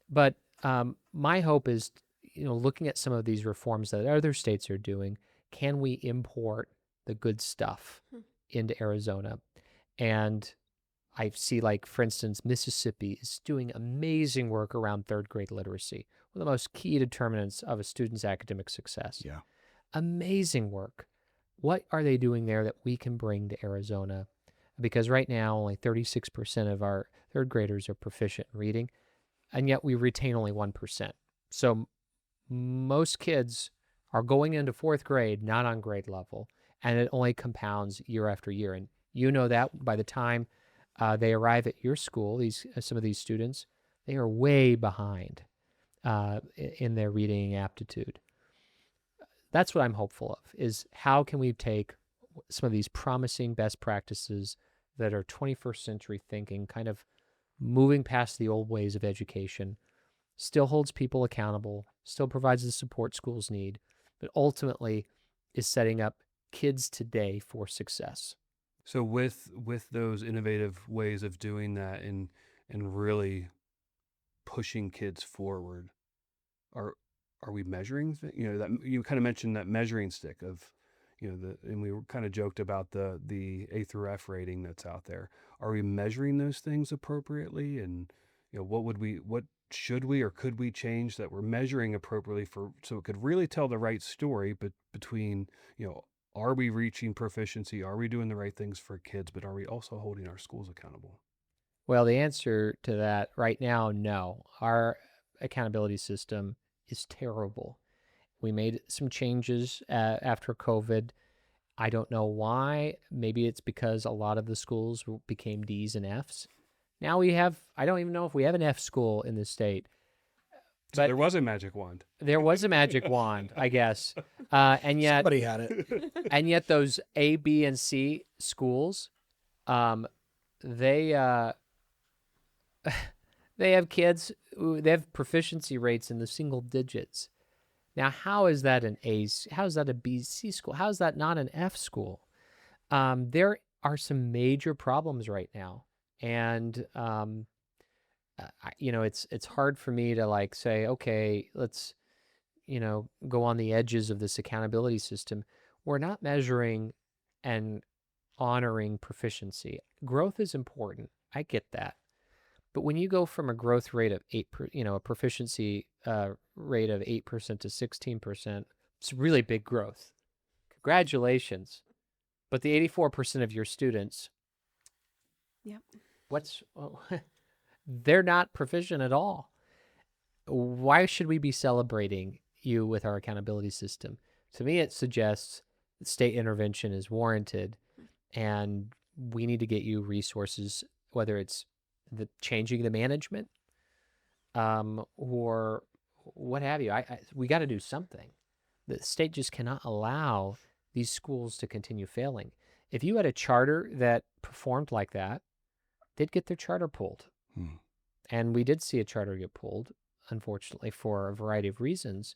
Speaker 3: But my hope is, looking at some of these reforms that other states are doing, can we import the good stuff into Arizona? And I see, like, for instance, Mississippi is doing amazing work around third grade literacy, one of the most key determinants of a student's academic success.
Speaker 1: Yeah.
Speaker 3: Amazing work. What are they doing there that we can bring to Arizona? Because right now, only 36% of our third graders are proficient in reading, and yet we retain only 1%. So most kids are going into fourth grade not on grade level, and it only compounds year after year. And that by the time they arrive at your school, some of these students, they are way behind in their reading aptitude. That's what I'm hopeful of, is how can we take some of these promising best practices that are 21st century thinking, kind of moving past the old ways of education, still holds people accountable, still provides the support schools need, but ultimately is setting up kids today for success.
Speaker 4: So with those innovative ways of doing that and really pushing kids forward, are we measuring? That you kind of mentioned that measuring stick of, and we were kind of joked about the A through F rating that's out there. Are we measuring those things appropriately? And what should we or could we change that we're measuring appropriately so it could really tell the right story, but between, are we reaching proficiency? Are we doing the right things for kids? But are we also holding our schools accountable?
Speaker 3: Well, the answer to that right now, no. Our accountability system is terrible. We made some changes after COVID. I don't know why. Maybe it's because a lot of the schools became D's and F's. Now I don't even know if we have an F school in the state.
Speaker 4: So there was a magic wand.
Speaker 3: There was a magic wand, I guess. And yet
Speaker 1: Somebody had it.
Speaker 3: And yet those A, B, and C schools, they have kids, they have proficiency rates in the single digits. Now, how is that how is that a B, C school? How is that not an F school? There are some major problems right now. And, it's hard for me to say, okay, let's, go on the edges of this accountability system. We're not measuring and honoring proficiency. Growth is important. I get that. But when you go from a growth rate of 8%, a proficiency rate of 8% to 16%, it's really big growth. Congratulations. But the 84% of your students,
Speaker 2: Yep.
Speaker 3: They're not proficient at all. Why should we be celebrating you with our accountability system? To me, it suggests that state intervention is warranted, and we need to get you resources, whether it's changing the management or what have you. We got to do something. The state just cannot allow these schools to continue failing. If you had a charter that performed like that, they'd get their charter pulled. And we did see a charter get pulled, unfortunately, for a variety of reasons.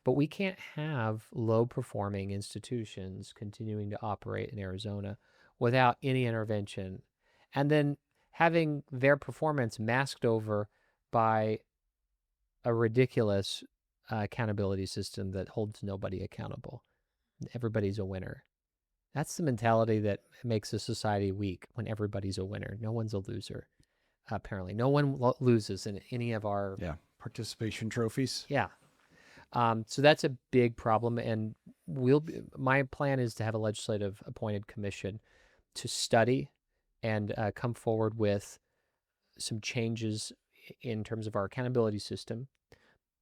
Speaker 3: But we can't have low-performing institutions continuing to operate in Arizona without any intervention, and then having their performance masked over by a ridiculous accountability system that holds nobody accountable. Everybody's a winner. That's the mentality that makes a society weak, when everybody's a winner. No one's a loser. Apparently, no one loses in any of our
Speaker 1: Participation trophies.
Speaker 3: Yeah. So that's a big problem, and my plan is to have a legislative appointed commission to study and come forward with some changes in terms of our accountability system,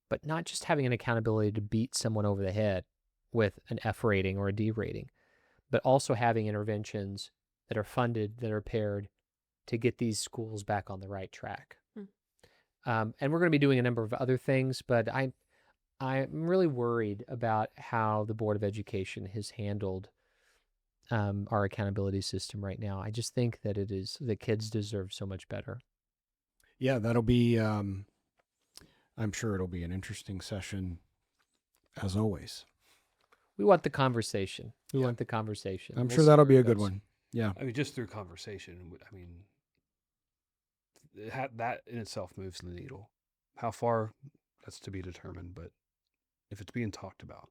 Speaker 3: but not just having an accountability to beat someone over the head with an F rating or a D rating, but also having interventions that are funded, that are paired to get these schools back on the right track. And we're going to be doing a number of other things, but I'm really worried about how the Board of Education has handled our accountability system right now. I just think that the kids deserve so much better.
Speaker 1: Yeah, that'll be, I'm sure it'll be an interesting session as always.
Speaker 3: We want the conversation. We
Speaker 4: Yeah.
Speaker 3: want the conversation.
Speaker 1: I'm
Speaker 4: We'll
Speaker 1: sure
Speaker 4: see
Speaker 1: that'll
Speaker 4: where
Speaker 1: be
Speaker 4: it
Speaker 1: a good
Speaker 4: goes.
Speaker 1: one. Yeah.
Speaker 4: I mean, just through conversation, I mean, that in itself moves the needle. How far, that's to be determined, but if it's being talked about.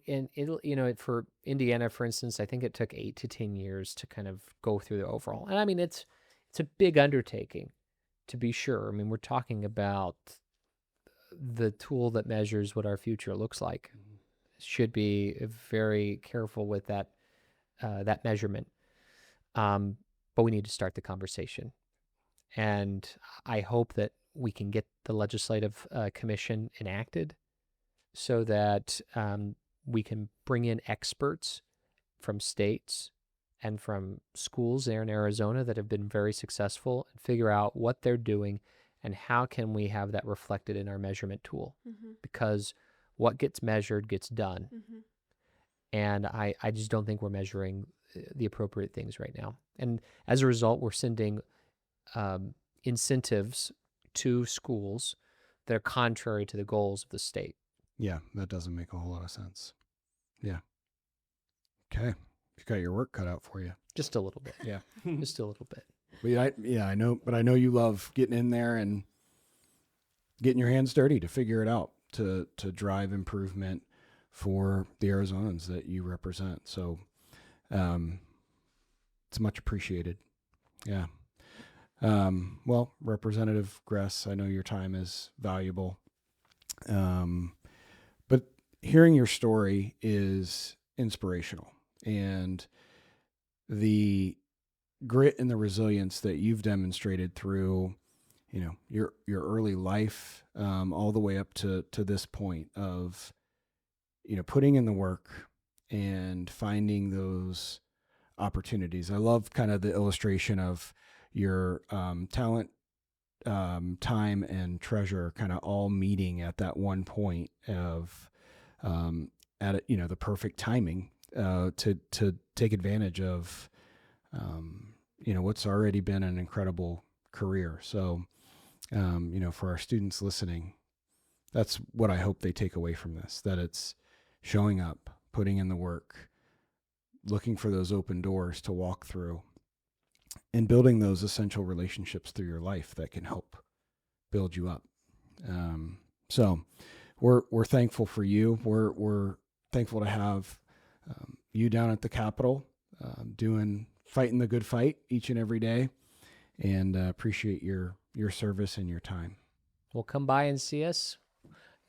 Speaker 3: And it'll, for Indiana, for instance, I think it took 8 to 10 years to kind of go through the overall. And I mean, it's a big undertaking, to be sure. I mean, we're talking about the tool that measures what our future looks like. Should be very careful with that measurement. But we need to start the conversation. And I hope that we can get the legislative commission enacted so that we can bring in experts from states and from schools there in Arizona that have been very successful and figure out what they're doing and how can we have that reflected in our measurement tool. Because what gets measured gets done. And I just don't think we're measuring the appropriate things right now. And as a result, we're sending incentives to schools that are contrary to the goals of the state.
Speaker 1: Yeah, that doesn't make a whole lot of sense. Yeah. Okay. You got your work cut out for you.
Speaker 3: Just a little bit.
Speaker 1: Yeah.
Speaker 3: Just a little bit.
Speaker 1: But I know you love getting in there and getting your hands dirty to figure it out, to drive improvement for the Arizonans that you represent. So it's much appreciated. Yeah. Well, Representative Gress, I know your time is valuable. But hearing your story is inspirational, and the grit and the resilience that you've demonstrated through, your early life, all the way up to this point of, putting in the work and finding those opportunities. I love kind of the illustration of your talent, time, and treasure kind of all meeting at that one point of the perfect timing to take advantage of what's already been an incredible career. So for our students listening, that's what I hope they take away from this, that it's showing up, putting in the work, looking for those open doors to walk through, and building those essential relationships through your life that can help build you up. So we're thankful for you. We're thankful to have you down at the Capitol, fighting the good fight each and every day, and appreciate your service and your time.
Speaker 3: Well, come by and see us.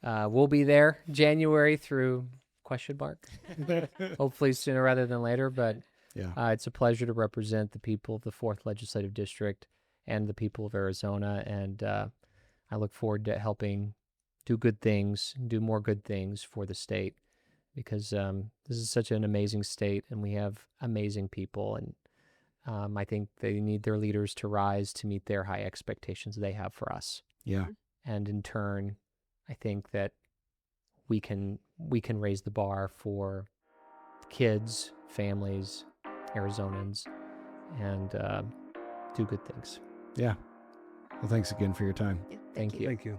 Speaker 3: We'll be there January through ? Hopefully sooner rather than later, but
Speaker 1: Yeah.
Speaker 3: it's a pleasure to represent the people of the 4th Legislative District and the people of Arizona, and I look forward to helping do more good things for the state, because this is such an amazing state, and we have amazing people, and I think they need their leaders to rise to meet their high expectations they have for us.
Speaker 1: Yeah.
Speaker 3: And in turn, I think that we can raise the bar for kids, families, Arizonans, and do good things.
Speaker 1: Yeah. Well, thanks again for your time.
Speaker 2: Yeah,
Speaker 3: Thank you.
Speaker 4: Thank you.